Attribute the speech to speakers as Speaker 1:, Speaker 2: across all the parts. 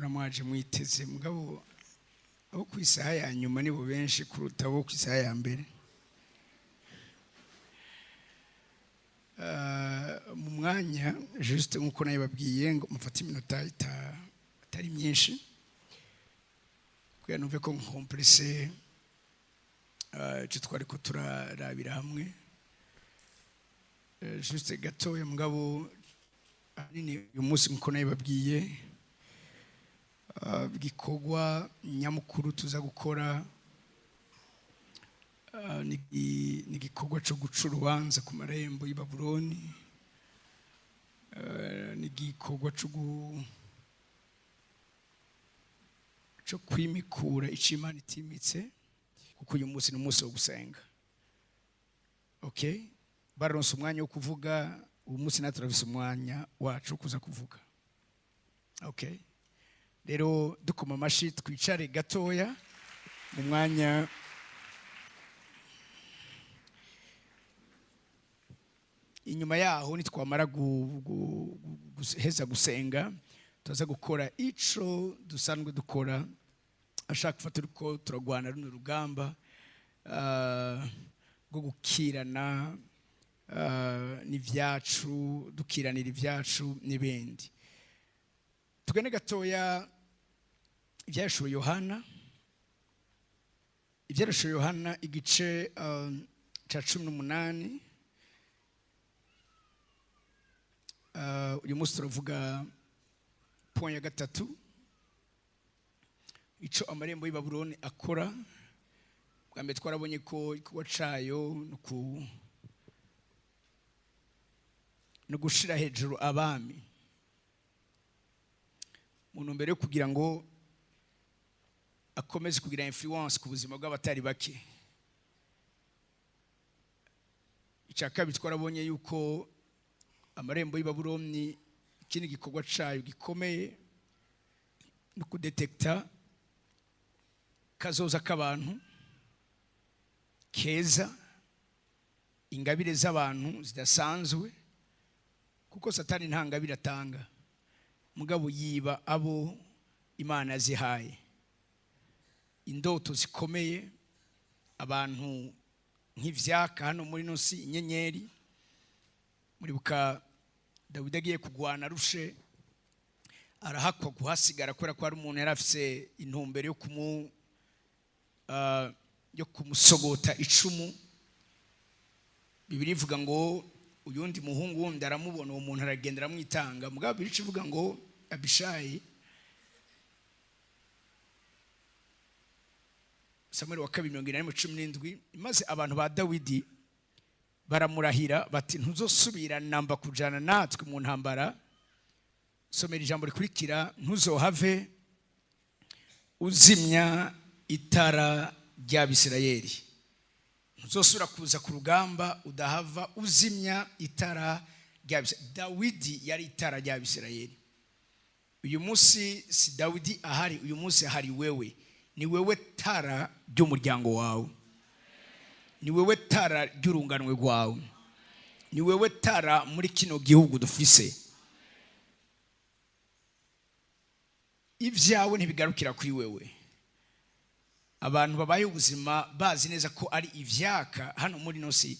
Speaker 1: muhora mwaje mwiteze mugabo abo ku isaha ya nyuma nibo benshi kuruta abo ku isaha ya mbere. Mu mwanya juste nkuko nabibabwiye ngo mufate iminota itari myinshi kuya numve ko nkompresse cyo twari ko turarabira hamwe juste gatoya mugabo nini uyu munsi nkuko nabibabwiye gikorwa nyamukuru tuza gukora ni gikorwa cyo guca urubanza ku marembo y'i Babuloni, ni gikorwa cyo kwimikura icyo Imana itimitse kuko uyu munsi ni umunsi wo gusenga. Okay, baronse umwanya wo kuvuga uyu munsi natwe turafise umwanya wacu kuza kuvuga. Okay, rero dukoma amashi twicare gatoya mu mwanya inyuma yaho nitwamara guheza gusenga tuza gukora ico dusanzwe dukora. Ashaka gufata uko turagwana runo rugamba rwo gukirana n'ivyacu, dukiranira ivyacu n'ibindi. Tugene gatoya ivyashuro Yohana igice ca 18. Uyu munsi turavuga point ya gatatu, ico amarembo y'i Babuloni akora. Bwa mbere twarabonye ko igikorwa cayo no gushira hejuru abami mu ntumbero yo kugira ngo akomeze kugira influence ku buzima bw'abatari bake. Icya kabiri twarabonye yuko amarembo y'i Babuloni ikindi gikorwa cayo gikomeye no kudetekta kazoza k'abantu keza, ingabire z'abantu zidasanzwe kuko Satani nta ngabire atanga mugabo yiba abo Imana zihaye. Indoto zikomeye, abantu nk'ivyaka hano muri nosi inyenyeri. Muribuka Dawidi agiye kugwana rushe arahakwa guhasigara kubera ko ari umuntu yari afise intumbero yo kumusogota icumu. Bibiri ivuga ngo uyundi muhungu wundi aramubona uwo muntu aragenda aramwitanga. Mugabo biri kivuga ngo Abishayi, Samuel wa 2:17, maze abantu ba Dawidi baramurahira bati ntuzosubira namba kujana natwe mu ntambara. Somera ijambo rikurikira: ntuzohave uzimya itara ry'Abisirayeli. Ntuzosubira kuza ku rugamba udahava uzimya itara ry'Abisirayeli. Dawidi yari itara ry'Abisirayeli. Uyu munsi si Dawidi ahari, uyu munsi ahari wewe. Ni wewe tara ry'umuryango wawe, ni wewe tara ry'urunganwe rwawe, ni wewe tara muri kino gihugu dufise. Ivyawe ntibigarukira kuri wewe. Abantu babaye ubuzima bazi neza ko ari ivyaka hano muri nosi,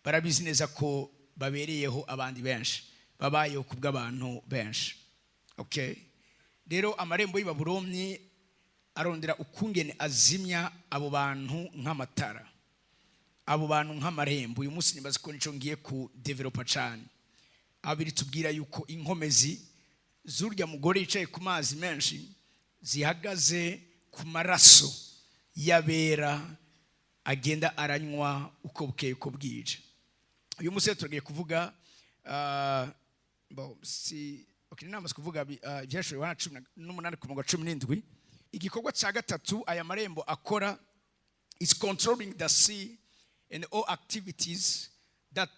Speaker 1: barabizi neza ko babereyeho abandi benshi, babayeho kubw'abantu benshi. Okay, rero amarembo y'i Babuloni arondera ukungene azimya abo bantu nk'amatara, abo bantu nk'amarembo. Uyu munsi nibaza ko nico ngiye ku developa cyane. Abiri tubwira yuko inkomezi zurya mugore yicaye ku mazi menshi zihagaze ku maraso yabera agenda aranywa uko bukeye uko bwije. Uyu munsi tugiye kuvuga namaze kuvuga ibyashuro Yohana 18:17. Igikorwa cya gatatu aya marembo akora is controlling the sea and all activities that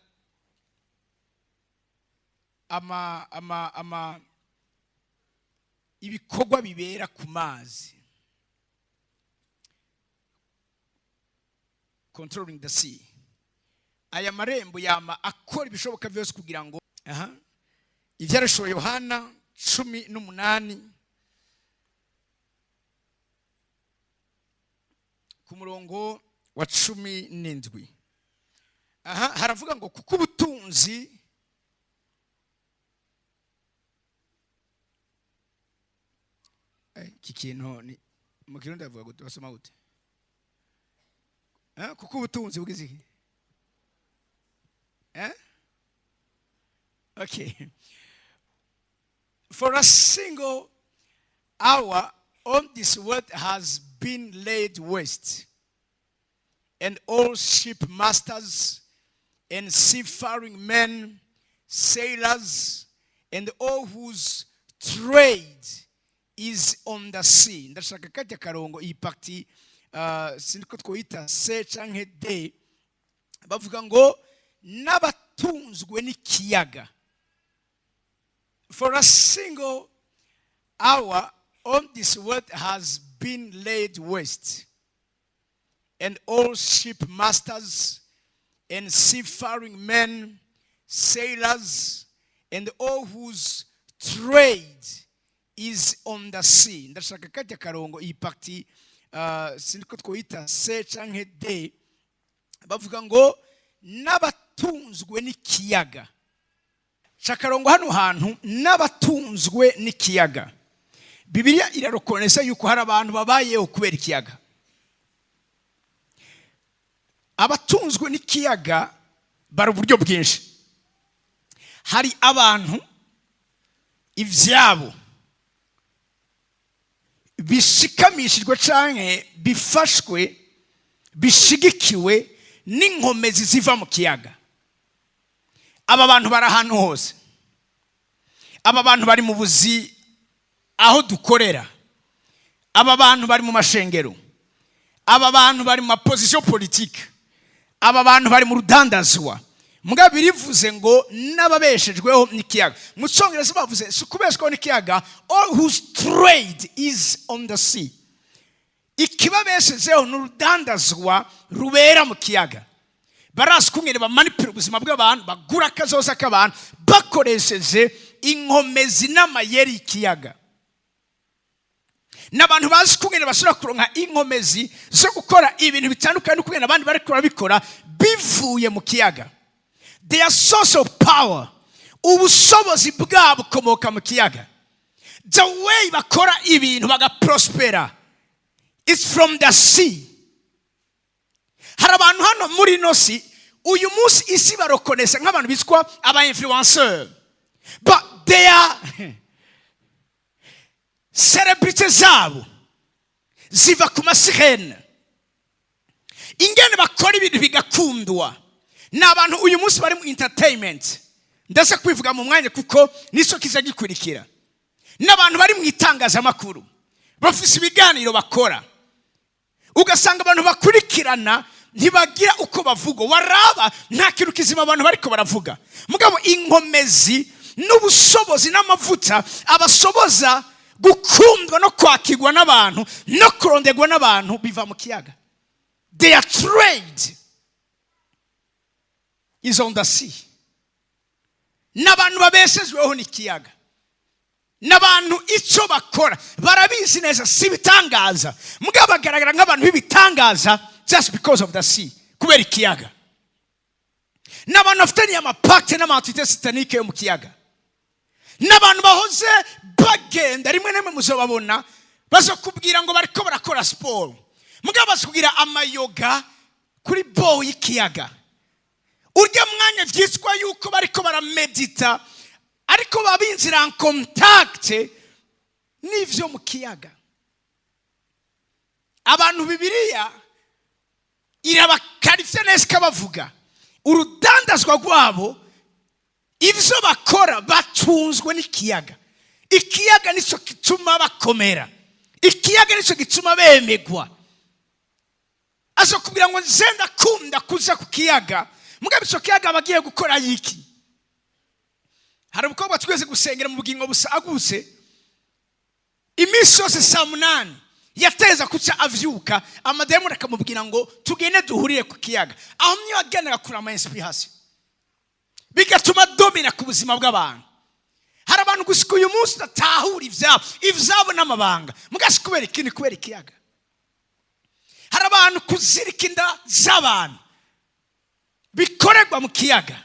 Speaker 1: ibikorwa bibera ku mazi. Controlling the sea. Aya marembo yama akora ibishoboka byose kugira ngo ivyarashuro Yohana 18 ku murongo wa 17. Aha haravuga ngo kuko ubutunzi iki kintu ni mu kirundi avuga gute basoma gute? Kuko ubutunzi bugize iki? Okay. For a single hour on this world has been laid waste, and all shipmasters and seafaring men, sailors, and all whose trade is on the sea. Ndashaka kajya karongo iyi party siniko twoyita se canke de bavuga ngo n'abatunzwe n'ikiyaga. For a single hour on this world has been laid waste, and all shipmasters and seafaring men, sailors, and all whose trade is on the sea. Ndashaka kajya karongo iyi party siniko twoyita se canke de bavuga ngo n'abatunzwe n'ikiyaga. Chakarongo hano hantu n'abatunzwe n'ikiyaga. Bibiliya irarokonesa yuko hari abantu babayeho kubera ikiyaga. Abatunzwe n'ikiyaga bari uburyo bwinshi. Hari abantu ivyabo bishikamishijwe canke bifashwe bishigikiwe n'inkomezi ziva mu kiyaga. Aba bantu bari ahantu hose. Aba bantu bari mu buzi aho dukorera. Aba bantu bari mu mashengero. Aba bantu bari mu position politique. Aba bantu bari mu rudandazwa. Muga birivuze ngo n'ababeshejweho n'ikiyaga. Mu Cyongereza bavuze sukubeshweho n'ikiyaga, all whose trade is on the sea. Ikibabeshejeho n'urudandazwa rubera mu kiyaga. Barasi kungere bamanipira ubuzima bw'abantu, bagura akazoza k'abantu bakoresheje inkomezi n'amayeri ikiyaga. N'abantu bazi kungere bashobora kuronka inkomezi zo gukora ibintu bitandukanye n'ukungere abandi bari kurabikora bivuye mu kiyaga. Their source of power, ubushobozi bwabo bukomoka mu kiyaga. The way bakora ibintu bagaprospera, it's from the sea. Hari abantu hano muri nosi uyu munsi isi barokonesa nk'abantu bitwa aba influenceurs, but they are celebrities zabo ziva ku masirene. Ingene bakora ibintu bigakundwa n'abantu uyu munsi bari mu entertainment. Ndase kwivuga mu mwanya kuko niso kiza gikurikira. N'abantu bari mu itangazamakuru bafise ibiganiro bakora, ugasanga abantu bakurikirana ntibagira uko bavuga, waraba nta kintu kizima abantu bariko baravuga. Mugabo inkomezi n'ubushobozi n'amavuta abasoboza gukundwa no kwakirwa n'abantu no kurondegwa n'abantu biva mu kiyaga. Their trade is on the sea. N'abantu babeshejweho n'ikiyaga. N'abantu icyo bakora barabizi neza si bitangaza, mugabo bagaragara nk'abantu b'ibitangaza just because of the sea, kubera ikiyaga. N'abantu bafitanye amapakte n'amatite satanique yo mu kiyaga. N'abantu bahoze bagenda rimwe n'imwe muzobabona bazokubwira ngo bariko barakora sport, mugabo bazokubwira amayoga kuri bow y'ikiyaga. Urya mwanya vyitwa yuko bariko baramedita, ariko babinzira en contact n'ivyo mu kiyaga. Abantu Bibiliya irabakarifye neza bavuga urudandazwa rwabo, ivyo bakora batunzwe n'ikiyaga. Ikiyaga nico gituma bakomera, ikiyaga nico gituma bemegwa. Azo kubwira ngo nzenda kunda kuza ku kiyaga, mugabe ico kiyaga bagiye gukora yiki. Hari umukobwa twese gusengera mu bugingo busaguse, imisi yose saa 8 yateza kuca avyuka, amademoni akamubwira ngo tugende duhurire ku kiyaga. Aho myo agenera kura ama inspiration bigatuma domina ku buzima bw'abantu. Hari abantu gushika uyu munsi batahura ivyabo n'amabanga, mugasi kubera ikindi kubera ikiyaga. hari abantu kuzirika inda z'abantu bikorerwa mu kiyaga,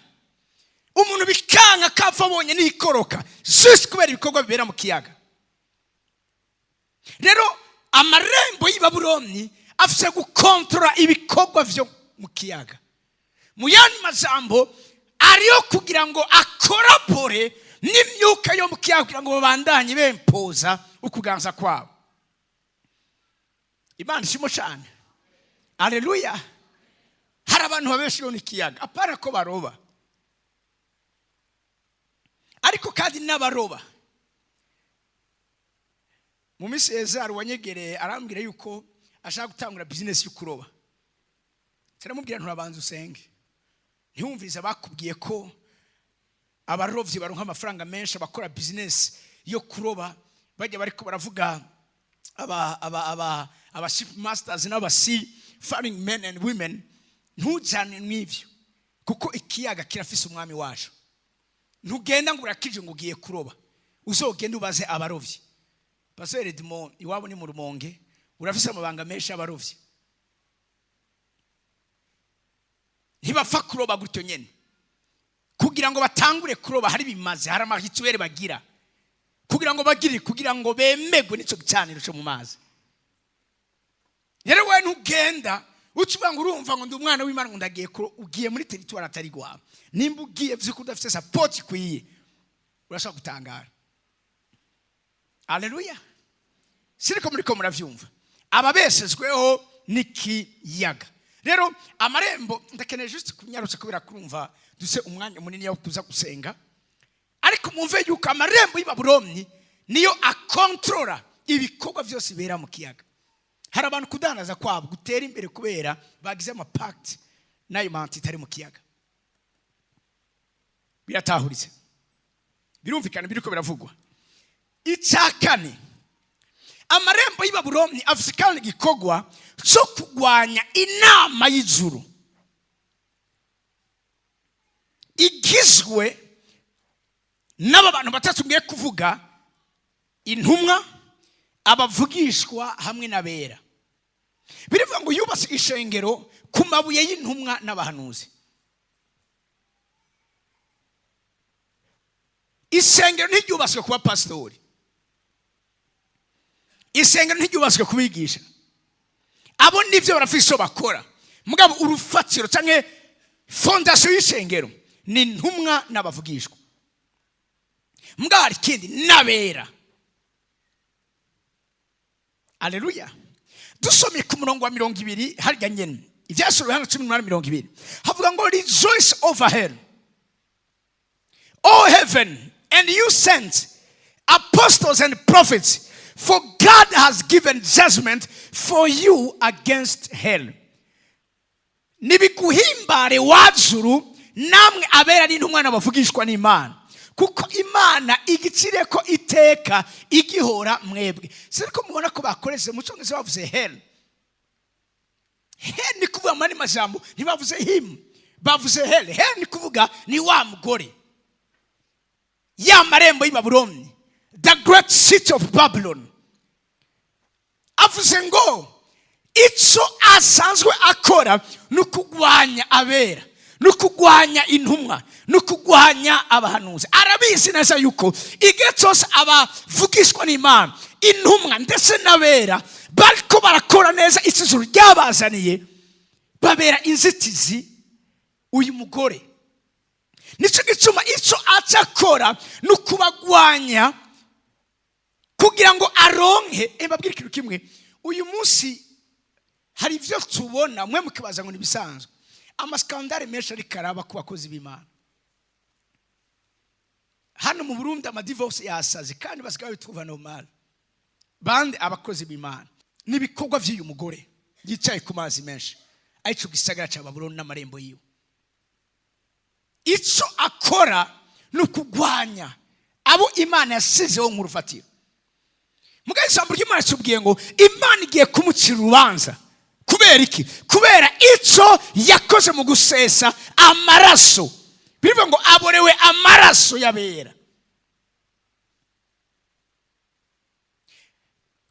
Speaker 1: umuntu bikanga kapfa abonye n'ikoroka juste kubera ibikorwa bibera mu kiyaga. Rero amarembo y'i Babuloni afise gukontrola ibikorwa vyo mu kiyaga. Mu yandi majambo ariyo kugira ngo akorapore n'imyuka yo mu kiyaga kugira ngo babandanye bempoza ukuganza kwabo. Imana ishimwe cyane. Haleluya. Hari abantu babeshiwe n'ikiyaga, apara ko baroba, ariko kandi n'abaroba. Mu minsi Cesar wanyegereye arambwira yuko ashaka gutangura business yo kuroba. Turamubwira nturabanza usenge. Ntihumviriza bakubwiye ko abarovyi baronka amafaranga menshi bakora business yo kuroba, bajya bariko baravuga aba ship masters n'aba sea farming men and women. Ntujane n'ivyo kuko ikiyaga kirafise umwami wacu. Ntugenda ngo urakije ngo ugiye kuroba, uzogenda ubaze abarovyi. Pastor Edmond iwabo ni mu Rumonge, urafise amabanga menshi abarovyi. Ntibapfa kuroba gutyo nyene, kugira ngo batangure kuroba hari bimaze, hari amahitwere bagira kugira ngo bagire, kugira ngo bemegwe n'ico gicaniro cyo mu mazi. Rero we ntugenda ucuba ngo urumva ngo ndi umwana w'Imana ngo ndagiye ugiye muri territoire atari gwawe. Nimba ugiye vyuko udafite support kwiye, urashaka gutangara. Haleluya. Siriko muri ko muravyumva ababesezweho n'ikiyaga. Rero amarembo ndakeneye juste kunyarutse kubera kurumva duse umwanya munini yo kuza gusenga, ariko mumve yuko amarembo y'i Babuloni niyo akontrola ibikorwa byose bera mu kiyaga. Hari abantu kudanaza kwabo gutera imbere kubera bagize amapact nayo manti itari mu kiyaga. Biratahuritse, birumvikana, biriko biravugwa. Icyakane, amarembo y'i Babuloni afise kandi gikogwa cyo kugwanya inama y'ijuru igizwe n'aba bantu batatu ngiye kuvuga: intumwa, abavugishwa hamwe n'abera. Birivuga ngo yubase ishengero ku mabuye y'intumwa n'abahanuzi. Isengero ntiryubaswe kuba pastori, isengero ntiryubaswe kubigisha. Abo nivyo barafise bakora, mugabo urufatiro canke fondation y'isengero ni intumwa n'abavugishwa. Mugabo hari kindi n'abera. Haleluya. Dusomye ku murongo wa 20 harya nyene ivyasubira hano 18:20 havuga ngo rejoice over her, O heaven, and you sent apostles and prophets, for God has given judgment for you against hell. Nibikuhimbare wajuru namwe abera n'intumwa n'abavugishwa n'Imana, kuko Imana igicireko iteka igihora mwebwe. Siriko mubona ko bakoreze mu cyongezo bavuze hell. Hell ni kuvuga mani majambo, ntibavuze him, bavuze hell. Hell ni kuvuga ni wa mugore. Ya marembo y'i Babuloni, the great city of Babylon. Avuze ngo ico asanzwe akora nukugwanya abera, nukugwanya intumwa, nukugwanya abahanuzi. Arabizi neza yuko igihe cyose abavugishwa n'Imana, intumwa ndetse n'abera bariko barakora neza ijuru ryabazaniye, babera inzitizi uyu mugore. Nico gituma ico acakora nukubagwanya kugira ngo aronke. Mbabwira ikintu kimwe, uyu munsi hari ivyo tubona mwe mukibaza ngo nibisanzwe. Amaskandale menshi ari karaba ku bakozi b'Imana. Hano mu Burundi amadivorce yasaze kandi basigaye tuva normal. Bande abakozi b'Imana nibikorwa vy'uyu mugore yicaye ku mazi menshi, aico gisagara ca Babuloni n'amarembo yiwe. Ico akora nukugwanya abo Imana yasizeho mu rufatiro. Mugaye ijambo ry'Imana cyubwiye ngo Imana igiye kumucira urubanza. Kubera iki? Kubera ico yakoze mu gusesa amaraso. Birivuga ngo aborewe amaraso y'abera.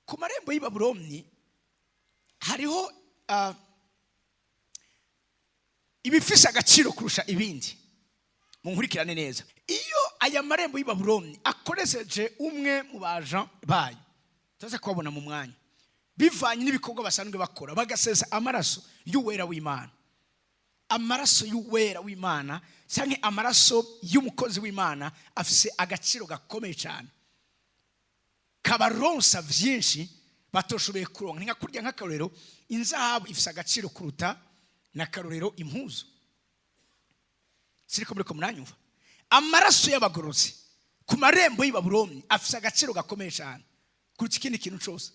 Speaker 1: Ku marembo y'i Babuloni hariho ibifise agaciro kurusha ibindi. Munkurikirane neza. Iyo aya marembo y'i Babuloni akoresheje umwe mu baja bayo, tuza kubabona mu mwanya, bivanye n'ibikorwa basanzwe bakora, bagasesa amaraso y'uwera w'Imana, amaraso y'uwera w'Imana cyangwa amaraso y'umukozi w'Imana, afise agaciro gakomeye cyane, kabaronsa byinshi batoshoboye kuronka. Ninga kurya nk'akarorero, inzahabu ifise agaciro kuruta na karorero impuzu. Siriko muri ko munanyumva? Amaraso y'abagorozi ku marembo y'i Babuloni afise agaciro gakomeye cyane kuruta ikindi kintu cyose.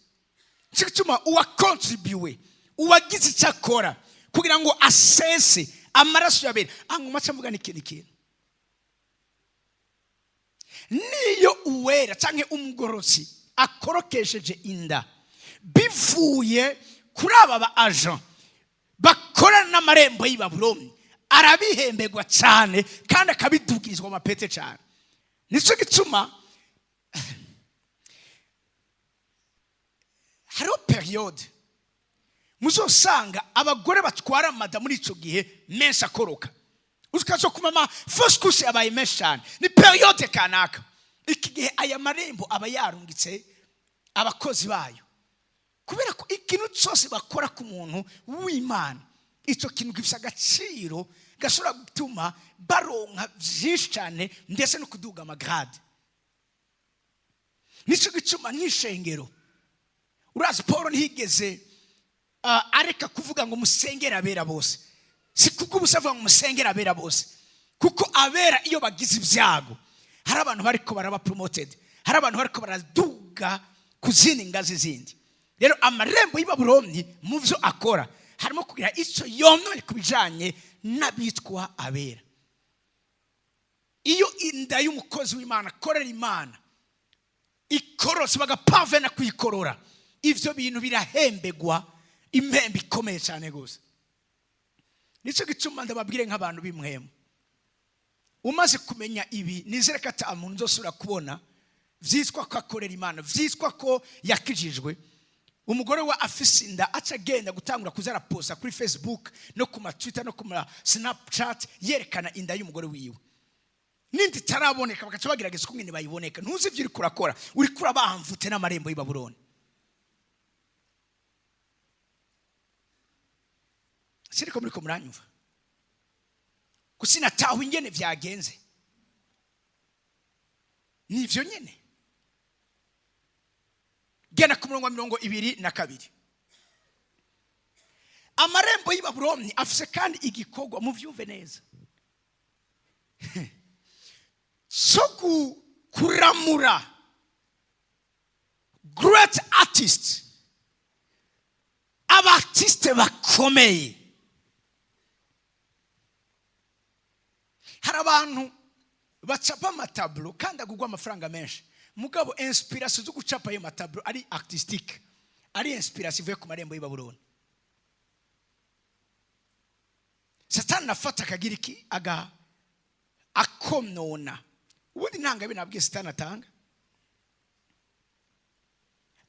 Speaker 1: Cyituma uwakontribuwe, uwagize icyakora kugira ngo asese amaraso y'abera. Anguma cyamvuga n'ikindi kintu, niyo uwera canke umugorozi akorokesheje inda bivuye kuri aba ba agent bakorana n'amarembo y'i Babuloni, arabihembegwa cyane kandi akabidugirizwa amapete cyane. Nico gituma hariho periode muzosanga abagore batwara amada muri ico gihe menshi akoroka. Ukazo kumama foskusi abaye menshi cyane, ni periode kanaka. Iki gihe aya marembo aba yarungitse abakozi bayo, kubera ko ikintu cyose bakora ku muntu w'Imana, icyo kintu gifite agaciro gashobora gutuma baronka byinshi cyane ndetse no kuduga amagrade. Nico gituma nk'ishengero, urazi Paulo ntihigeze areka kuvuga ngo musengera abera bose. Si kuko ubusavuga ngo musengera abera bose, kuko abera iyo bagize ibyago hari abantu bariko baraba promoted, hari abantu bariko baraduga kuzindi ngazi zindi. Rero amarembo y'i Babuloni mu byo akora harimo kugira icyo yonone kubijanye n'abitwa abera. Iyo inda y'umukozi w'Imana korera Imana ikorose bagapavena kuyikorora, ivyo bintu birahembegwa impembe ikomeye cyane gose. Nico gituma ndababwire nk'abantu b'imwemo, umaze kumenya ibi nizere ko ata muntu uzosura kubona vyitwa ko akorera Imana, vyitwa ko yakijijwe. Umugore wa afise inda aca agenda gutangura kuzara posta kuri Facebook no ku Twitter no ku Snapchat yerekana inda y'umugore wiwe. Nindi taraboneka bakaca bagerageza kumwe bayiboneka. Ntuzi ivyo uri kurakora, uri kurabamvute n'amarembo y'i Babuloni. Siriko muri ko muranyumva? Kusina tahu ingene vyagenze. Nivyo nyene. Gena ku murongo wa 22. Amarembo y'i Babuloni afise kandi igikorwa mu vyumve neza. So kuramura great artists, abartiste bakomeye. Hari abantu bacapa amatablo kandi agugwa amafaranga menshi, mugabo inspiration zo gucapa ayo matablo ari artistique, ari inspiration ivuye ku marembo y'i Babuloni. Satani nafata akagiriki aga akonona. Ubundi nanga binabwiye Satani atanga.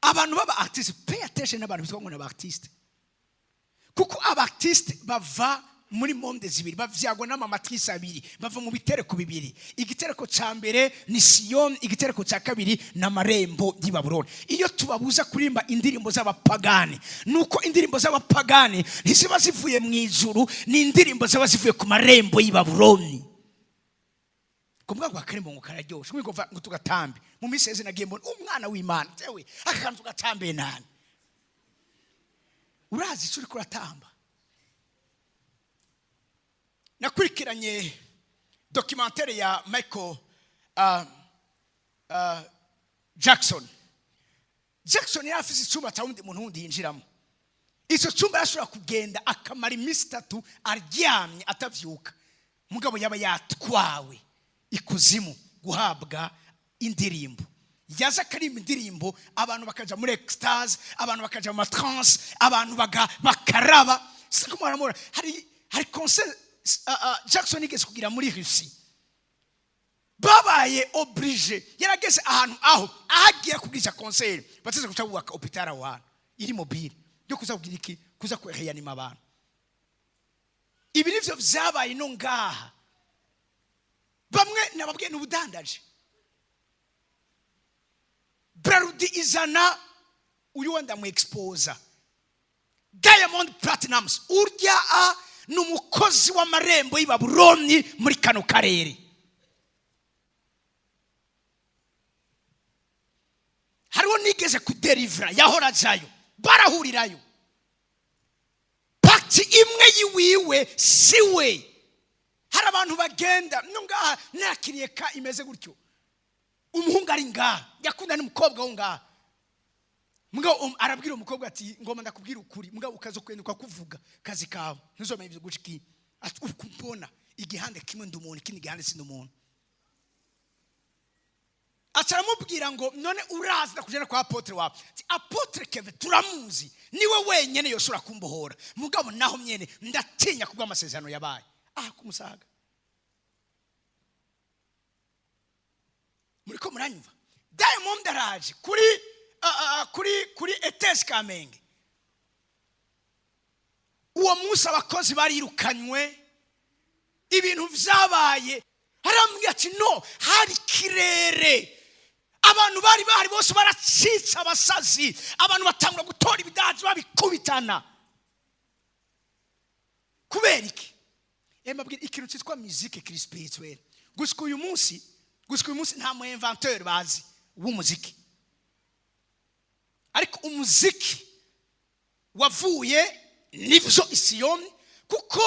Speaker 1: Abantu baba artiste, pay attention n'abantu bitwa ngo n'abartiste. Kuko abartiste bava muri monde zibiri, bavyagwa n'amamatrice abiri, bava mu bitereko bibiri. Igitereko ca mbere ni Sion, igitereko ca kabiri n'amarembo y'i Babuloni. Iyo tubabuza kurimba indirimbo z'abapagani, nuko indirimbo z'abapagani ntiziba zivuye mu ijuru, ni indirimbo zaba zivuye ku marembo y'i Babuloni. Kumbuga kwa karembo ngo kararyoshe, ngo tugatambe. Mu miseze nagiye mbona umwana w'Imana, tewe akantu gatambe nani. Urazi icyo uri kuratamba. Nakurikiranye documentaire ya Michael Jackson. Jackson yafise icyumba cya undi muntu wundi yinjiramo. Icyo cyumba yashobora kugenda akamara iminsi 3 aryamye atavyuka. Mugabo yaba yatwawe ikuzimu guhabwa indirimbo. Yaza karimba indirimbo, abantu bakaja muri extase, abantu bakaja mu trance, abantu bakaraba. Sikumara hari concert Jackson igeze kugira muri Russie. Babaye obligé, yarageze ahantu ahagiye kugisha concert, bateze kutabubaka hôpital aho iri mobile. Yo kuzabugira iki kuza kwereyanima abantu. Ibi nivyo vyabaye no ngaha. Bamwe nababwiye n'ubudandaje. Brarudi izana uyu wenda mu exposer. Diamond Platinums urya n'umukozi w'amarembo y'Ibabuloni muri kano karere. Hariho nigeze kudelivera yahora zayo barahurirayo. Pakti imwe yiwiwe siwe. Hari abantu bagenda nunga nakiriye ka imeze gutyo. Umuhungu ari ngaha yakunda n'umukobwa wo ngaha. Mugabo arabwira umukobwa ati ngoma ndakubwira ukuri mugabo ukazo kwenduka kuvuga kazi kawe ntuzomeye ibyo guciki ati ukumbona igihande kimwe ndumuntu kindi gihande sindumuntu. Acaramubwira ngo none urazi ndakujana kwa apotre wawe. Ati apotre Keve turamuzi niwe wenyene yoshora kumbohora mugabo naho myene ndatinya kubwa amasezerano yabaye. Kumusaga. Muriko muranyumva? Diamond araje kuri ETS Kamenge. Uwo munsi abakozi barirukanywe ibintu vyabaye. Harambwira ati no hari kirere. Abantu bari bose baracitsa abasazi. Abantu batangura gutora ibidaje babikubitana. Kubera iki? Mbabwira ikintu cyitwa musique kiri spirituel. Gushika uyu munsi nta mu inventeur bazi w'umuziki. Ariko umuziki wavuye nivyo Isiyoni kuko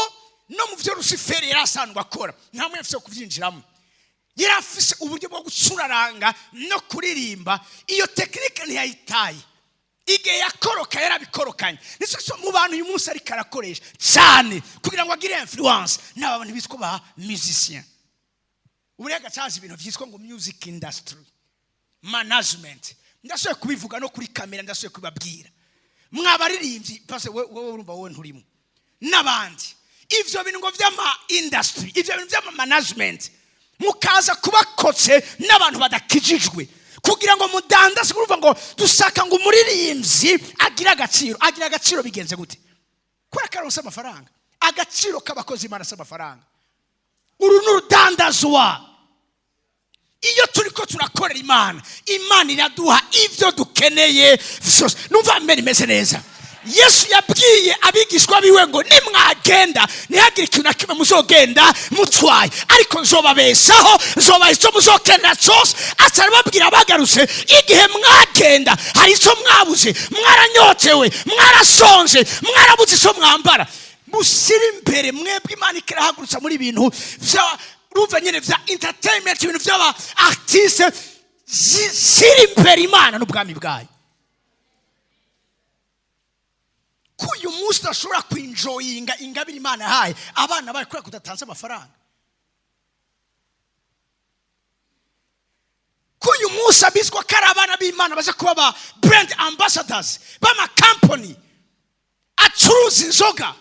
Speaker 1: no mu byo Rusiferi yarasandwa akora nta mu yafise kuvyinjiramo. Yarafise uburyo bwo gucuraranga no kuririmba iyo technique ntiyayitaye. Ige yakoroka yarabikorokanye. Niso mu bantu uyu munsi ari karakoresha cyane kugira ngo agire influence n'abantu bitwa ba musicien. Urega cyazi ibintu byitwa ngo music industry management. Ndashoye kubivuga no kuri kamera ndashoye kubabwira. Mwabaririmbyi pase wowe urumva wowe nturimo. Nabandi ivyo bintu ngo vyama industry, ivyo bintu vyama management. Mukaza kubakotse n'abantu badakijijwe. Kugira ngo mudandaze kuruva ngo dusaka ngo umuririmbyi agira agaciro bigenze gute? Kwa karonsa amafaranga. Agaciro k'abakozi Imana s'amafaranga. Uru n'urudandazwa. Iyo turiko turakorera Imana iraduha ivyo dukeneye vyose. Numva mbere imeze neza. Yesu yabwiye abigishwa biwe ngo nimwagenda ntihagire ikintu na kimwe muzogenda mutwaye ariko nzobabesaho nzobaha icyo muzokenda cyose. Atarababwira bagarutse igihe mwagenda hari icyo mwabuze, mwaranyotewe, mwarasonje, mwarabuze icyo mwambara. Musire imbere mwebwe Imana ikirahagurutsa muri ibintu ruva nyene vya entertainment, ibintu vy'aba artiste. Siri imbere Imana n'ubwami bwayo. Kuyu munsi ashobora kwinjoyinga ingabire Imana yahaye abana bari kuri kudatanze amafaranga. Kuyu munsi abizwa kari abana b'Imana baje kuba ba brand ambassadors bama company acuruza inzoga.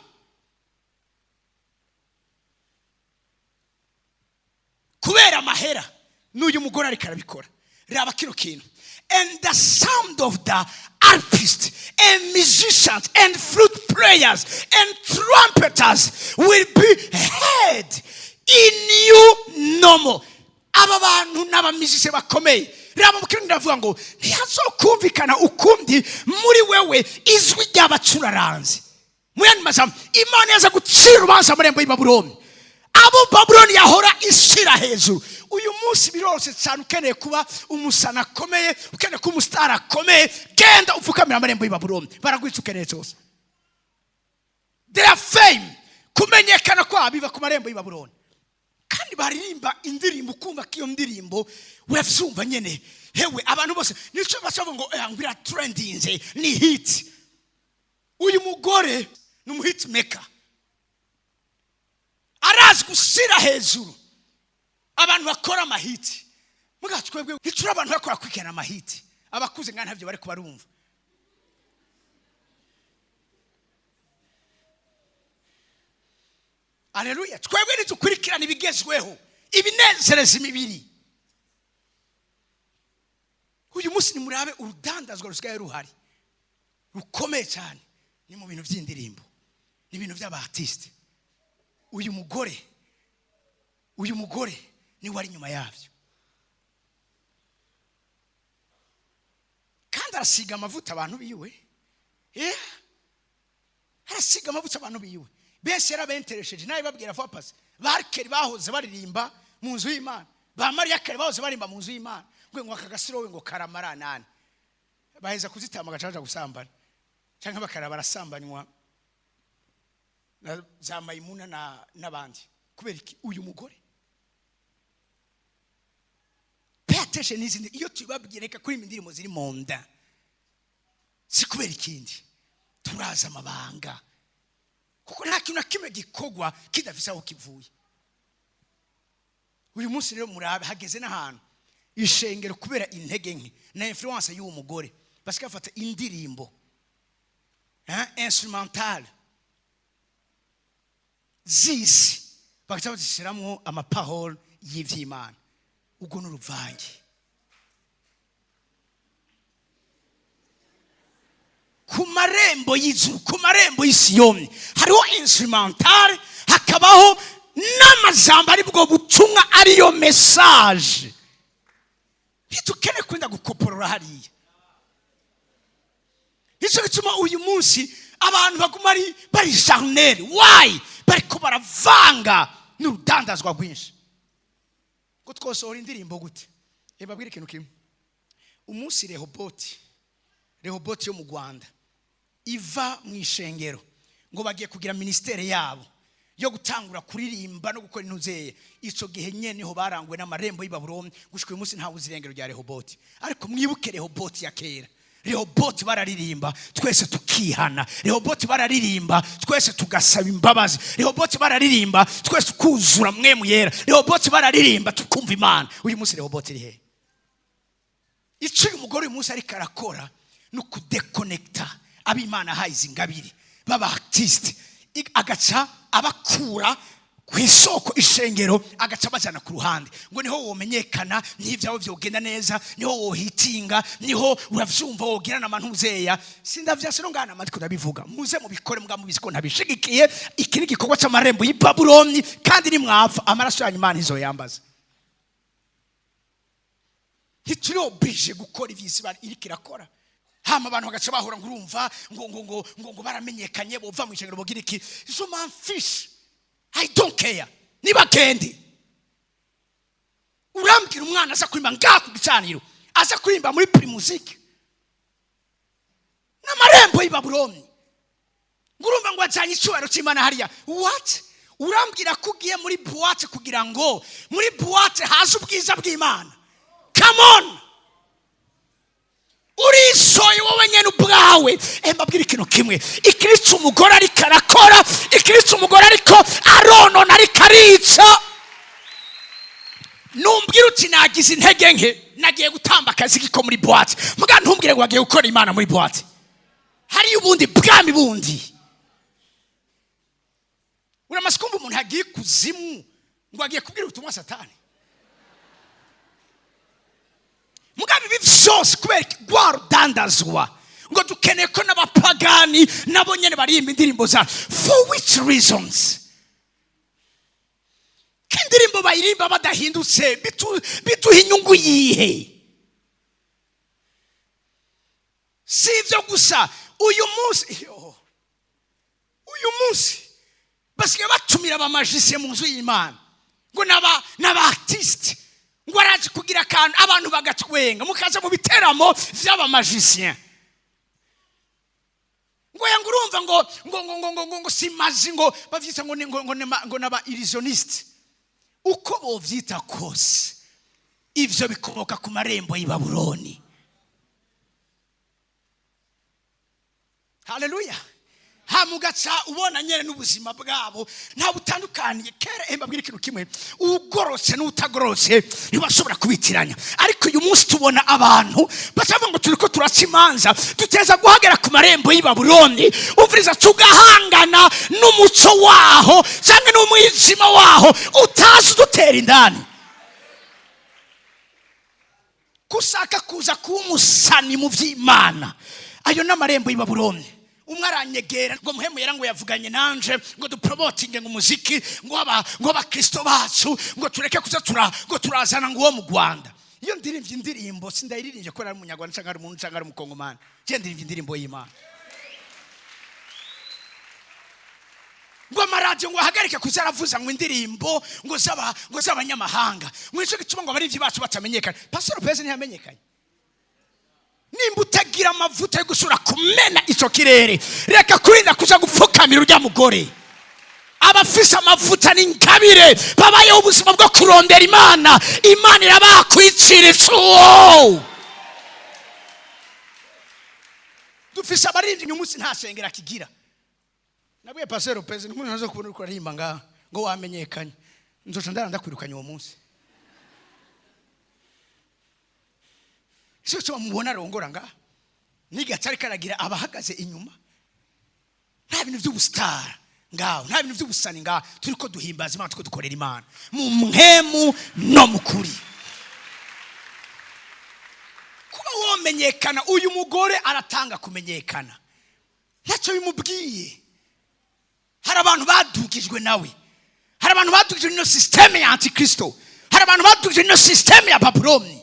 Speaker 1: Kubera amahera n'uyu mugore ari karabikora. Raba kino kintu. And the sound of the harpists and musicians and flute players and trumpeters will be heard in you no more. Aba bantu n'abamizise bakomeye. Raba mukiri ndavuga ngo ntihazokumvikana ukundi muri wewe izwi ry'abacuraranzi. Muyandi masamu Imana yaza gucira urubanza amarembo y'Ibabuloni. Abo Babuloni yahora ishira hejuru. Uyu munsi birose cyane ukeneye kuba umusana akomeye, ukeneye kuba umustar akomeye, genda upfukamira amarembo y'Ibabuloni baragwica ukeneye cyose. Their fame kumenyekana kwa biva ku marembo y'Ibabuloni. Kandi baririmba indirimbo kumva kiyo ndirimbo wefumva nyene hewe abantu bose nico basavuga ngo ngira trendinze ni hit. Uyu mugore ni mu hit maker. Arazi gusira hejuru abantu bakora amahiti. Mugatwebwe nicura abantu bakora kwikena amahiti. Abakuze ngana ntavyo bari kubarumva. Haleluya. Twebwe nitukurikirana ibigezweho ibinezereza imibiri. Uyu munsi ni murabe urudandazwa rusigaye ruhari rukomeye cyane. ni mu bintu by'indirimbo, ni ibintu by'abaartiste. Uyu mugore ni wari nyuma yabyo, kandi arasiga amavuta abantu biwe. Arasiga amavuta abantu biwe. Benshi yarabenteresheje, nawe babwira vuba pasi. Barkeri bahoze baririmba mu nzu y'Imana, ba Mariya Kare bahoze baririmba mu nzu y'Imana, ngo akagasiro we ngo karamara nane, baheza kuzitama gacaja gusambana, cyangwa bakara barasambanywa za Mayimuna n'abandi. Kubera iki? Uyu mugore. Pay attention n'izindi, iyo tubabwira reka kuri indirimbo ziri mu nda, si kubera ikindi, turaza amabanga, kuko nta kintu na kimwe gikogwa kidafise aho kivuye. Uyu munsi rero murabe hageze n'ahantu ishengero kubera intege nke na influence y'uwo mugore basikafata indirimbo instrumental zisi bagaca bazishiramwo amaparole y'ivy'Imana. Ubwo n'uruvange. Ku marembo y'ijuru, ku marembo y'Isiyoni hariho instrumental, hakabaho n'amajambo ari bwo butumwa, ariyo message. Ntitukene kwenda gukoporora hariya. Icyo gituma uyu munsi abantu baguma bari charnel. Why? Bariko baravanga n'urudandazwa rwinshi. Ngo twosohora indirimbo gute? Babwire ikintu kimwe. Umunsi Rehoboti yo mu Rwanda iva mu ishengero ngo bagiye kugira ministere yabo yo gutangura kuririmba no gukora intuzeye, ico gihe nyene niho barangwe n'amarembo y'Ibabuloni. Gushika uyu munsi ntawe uzirengero rya Rehoboti. Ariko mwibuke Rehoboti ya kera. Rehoboti bararirimba twese tukihana. Rehoboti bararirimba twese tugasaba imbabazi. Rehoboti bararirimba twese kuzura mwemu yera. Rehoboti bararirimba tukumva Imana. Uyu munsi Rehoboti iri he? Ico uyu mugore uyu munsi ariko arakora no kudekonekta ab'Imana hayize ingabire baba artiste, agaca abakura ku isoko ishengero, agaca bajana ku ruhande, ngo niho womenyekana, n'ivyawe vyogenda neza, niho wohitinga, niho uravyumva wogirana amantuzeya. Sindavyase no ngana amatiko ndabivuga, muze mubikore mbwa mubisiko ntabishigikiye. Iki ni igikorwa c'amarembo y'Ibabuloni, kandi nimwapfa amaraso yanyu Imana izoyambaza. Ntituri oblige gukora ivyisi bari iriko irakora. Hama abantu bagaca bahora ngurumva ngo baramenyekanye bova mu ishengero bogira iki. Je m'en fiche. I don't care. Niba kendi urambwira umwana aza kurimba ngaku gicaniro, aza kurimba muri primusique n'amarembo y'Ibabuloni, ngurumva ngo ajanye icubaro c'Imana hariya. What? Urambwira kugiye muri boîte kugira ngo muri boîte haza ubwiza bw'Imana? Come on. Urisoye wowe nyene ubwawe. Mbabwira ikintu kimwe, ikirica umugore ariko arakora, ikirica umugore ariko aronona ariko arica. Numbwira uti nagize intege nke, nagiye gutamba akazi kiko muri boîte, muga ntumbwire ngo wagiye gukora Imana muri boîte. Hari ubundi bwami bundi. Uramasikumva umuntu hagiye kuzimu ngo agiye kubwira ubutumwa Satani. Mugabe bivyo kubera rwarudandazwa, ngo dukeneye ko n'abapagani nabo nyene barimba indirimbo za. For which reasons? Kindirimbo bayirimba badahindutse bituha inyungu yihe? Sivyo gusa uyu munsi basigaye batumira abamajisiye mu nzu y'Imana, ngo n'aba artiste, ngo araje kugira akantu abantu bagatwenga, mukaza mu biteramo vy'abamajisien. Ngo yangurumva ngo simazi, ngo bavyita ngo naba illusioniste. Uko bovyita kose ivyo bikomoka ku marembo y'Ibabuloni. Hallelujah. Hamugaca ubona nyene n'ubuzima bwabo nta butandukaniye. Kera mbabwira ikintu kimwe, ugorotse n'utagorotse ntibashobora kubitiranya. Ariko uyu munsi tubona abantu bacavuga ngo turiko turaca imanza, tuteza guhagera ku marembo y'Ibabuloni, uvuriza tugahangana n'umuco waho canke n'umwijima waho utazi dutera indani. Kusaka kuza kuba umusani mu vy'Imana, ayo n'amarembo y'Ibabuloni. umwe aranyegera ngo muhemuyera ngo yavuganye nanje ngo dupromotinge ngo umuziki ngo abakristo bacu ngo tureke kuza ngo turazana ngo uwo mu Rwanda. Iyo ndirimbye indirimbo sindayiririnje ko ari umunyarwanda cyangwa ari umuntu cyangwa ari umukongomani, je ndirimbye indirimbo y'Imana. Ngo amaradio ngo ahagarike kuzaravuza ngo indirimbo ngo z'abanyamahanga, ngo ico gituma ngo abarivyi bacu batamenyekana. Pastor Pezi ntiyamenyekanye. Nimba utagira amavuta yo gusura kumena ico kirere, reka kurinda kuja gupfukamira urya mugore. Abafise amavuta n'ingabire babayeho ubuzima bwo kurondera Imana, Imana irabakwicira icuwo. Dufise abaririmbyi umunsi nta shengera kigira. Nabwiye Pastor Pezi n'umuntu nazo kubona uko aririmba ngaha ngo wamenyekanye, nzoca ndakwirukanye uwo munsi. Sio mubona rongora ngaha nigatari karagira abahagaze inyuma, nta bintu by'ubustar ngaho, nta bintu by'ubusani ngaho, turiko duhimbaza Imana, turiko dukorera Imana mu mpemu no mukuri. Kuba womenyekana, uyu mugore aratanga kumenyekana, ntacyo bimubwiye. Hari abantu badugijwe nawe, hari abantu badugijwe no systeme ya antikristo, hari abantu badugijwe no systeme ya Babuloni,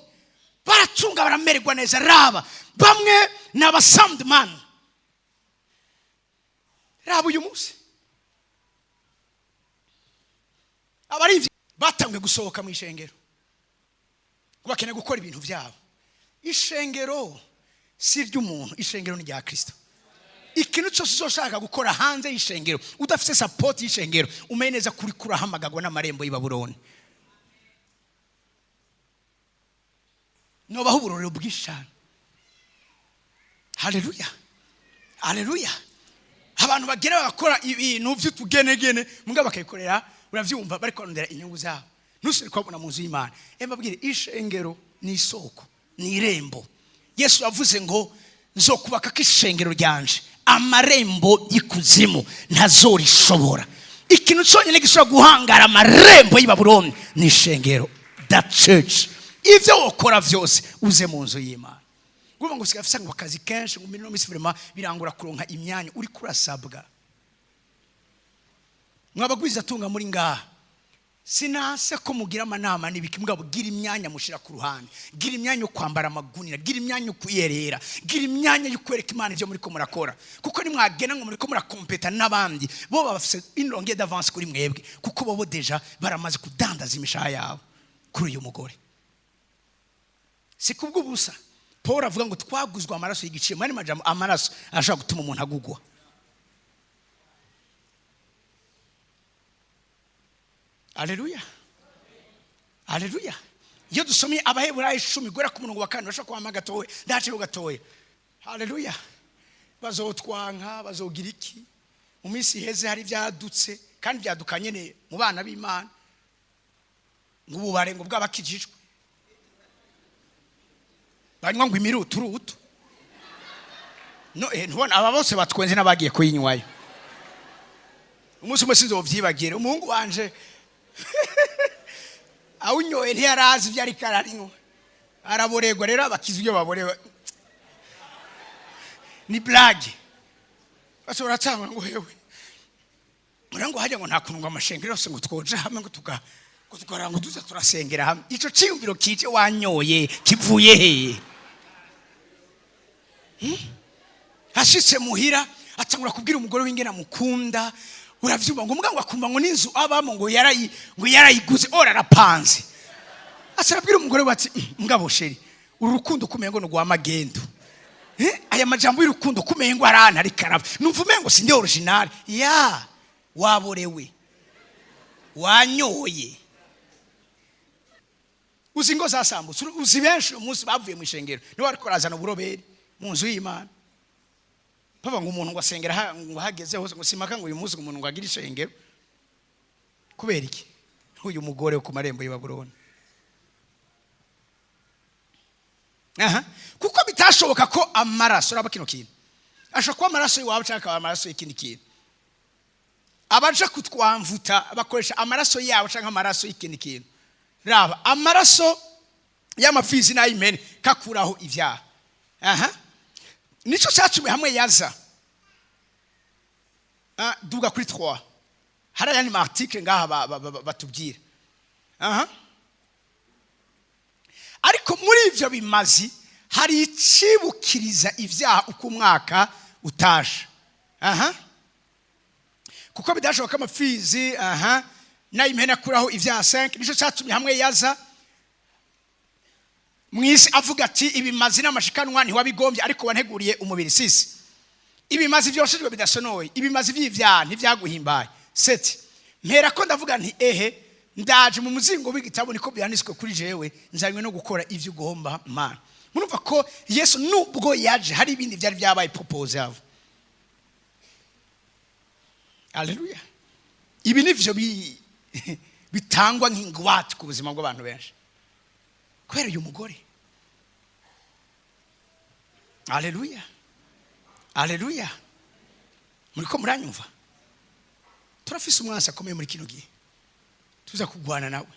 Speaker 1: baracunga baramererwa neza. Raba bamwe n'aba soundman, raba uyu munsi abarivyi batangwe gusohoka mu ishengero, bakene gukora ibintu byabo. Ishengero si ry'umuntu, ishengero ni rya Kristo. Ikintu cyose uzoshaka gukora hanze y'ishengero udafite support y'ishengero, umenye neza kuri kurahamagagwa n'amarembo y'Ibabuloni. No bahuburoro bwishana. Haleluya, haleluya. Abantu bagera bakora ibintu by'utugenegene mbwa bakayikorera, uravyumva bari korondera inyungu zabo. Nusiri kwabona mu nzu y'Imana. Mbabwire ishengero ni isoko, ni irembo. Yesu yavuze ngo nzokubaka kishengero ryanje, amarembo y'ikuzimu ntazorishobora. Ikintu cyonyine gishobora guhangara amarembo y'Ibabuloni ni ishengero, that church. Ivyo ukora vyose uze mu nzu y'Imana. Nguva ngo sigafisa ngo akazi kenshi ngo mirimo misifurema birangura kuronka imyanya uri kurasabwa. Mwabagwiza tunga muri ngaha, sinase ko mugira amanama n'ibiki, mugabo gira imyanya mushira ku ruhande, gira imyanya yo kwambara amagunira, gira imyanya yo kuyerera, gira imyanya yo kwereka Imana ivyo muri ko murakora. Kuko ni mwagena ngo muri ko murakompeta n'abandi bo bafise inronge d'avance kuri mwebwe, kuko bobo deja baramaze kudandaza imishaha yabo kuri uyu mugore. Sikubwo busa Paul avuga ngo twaguzwa amaraso y'igiciro. Mani majambo amaraso ashaka gutuma umuntu agugwa. Haleluya, haleluya. Iyo dusomye Abaheburayo 10 gwera ku murongo wa 4 bashaka kwama gatoye ndace ho gatoye. Haleluya. Bazotwanka bazogira iki mu minsi heze, hari byadutse kandi byadukanye ne mu bana b'Imana ngububare ngo bw'abakijijwe banywa ngo imiruturutu. No ntubona aba bose batwenze nabagiye kuyinywayo. Umunsi umwe sinzovyibagira, umuhungu wanje awunyoye ntiyarazi byari kararinywa, araboregwa. Rero abakizi byo baborewe ni blague. Bashobora cyangwa ngo hewe murango hajya ngo ntakunwa amashengero yose ngo twoje hamwe ngo tukora ngo tuza turasengera hamwe. Ico ciyumviro kije wanyoye kivuye he? Hashitse muhira atangura kubwira umugore w'ingena mukunda, uravyumva ngo muganga akumva ngo ninzu abamo ngo yarayiguze ora rapanze. Asarabwira umugore bati mugabo sheri urukundo kumengo no gwamagendo. Aya majambo y'urukundo kumengo arana ari karava. Numva umengo sinde original. Ya waborewe wanyoye. Uzingo zasambutse uzi benshi umunsi bavuye mu ishengero ni wari korazana uburoberi mu nzu y'Imana. Pava ngo umuntu ngo asengera ngo hageze hose ngo simaka ngo uyu munsi umuntu ngo agira ishengero. Kubera iki? Uyu mugore wo ku marembo y'Ibabuloni. Kuko bitashoboka ko amaraso raba kino kintu ashaka amaraso yawe cyangwa amaraso y'ikindi kintu. Abaje kutwamvuta bakoresha amaraso yawe cyangwa amaraso y'ikindi kintu. Raba amaraso y'amafizi n'ay'imene kakuraho ivyaha. Nico cyacumwe hamwe yaza duga kuri 3 hariya ni article ngaha batubwira ariko muri ivyo bimazi hari icibukiriza ivyaha uko umwaka utaje kuko bidashoboka amafizi nayimena kuraho ivyaha 5 nico cyatumye hamwe yaza mwisi avuga ati ibimazi n'amashikanwa ntiwabigombye ariko wanteguriye umubiri 6 ibimazi vyoshejwe bidasonoye ibimazi vy'ivyaha ntivyaguhimbaye 7 mpera ko ndavuga nti ndaje mu muzingo w'igitabo niko byanditswe kuri jewe nzanywe no gukora ivyo ugomba mana murumva ko Yesu nubwo yaje hari ibindi byari byabaye propose yavo Haleluya ibi nivyo bitangwa nk'ingwate ku buzima bw'abantu benshi kwera uyu mugore Haleluya Haleluya muriko muranyumva turafise umwansi akomeye muri kino gihe tuza kugwana nawe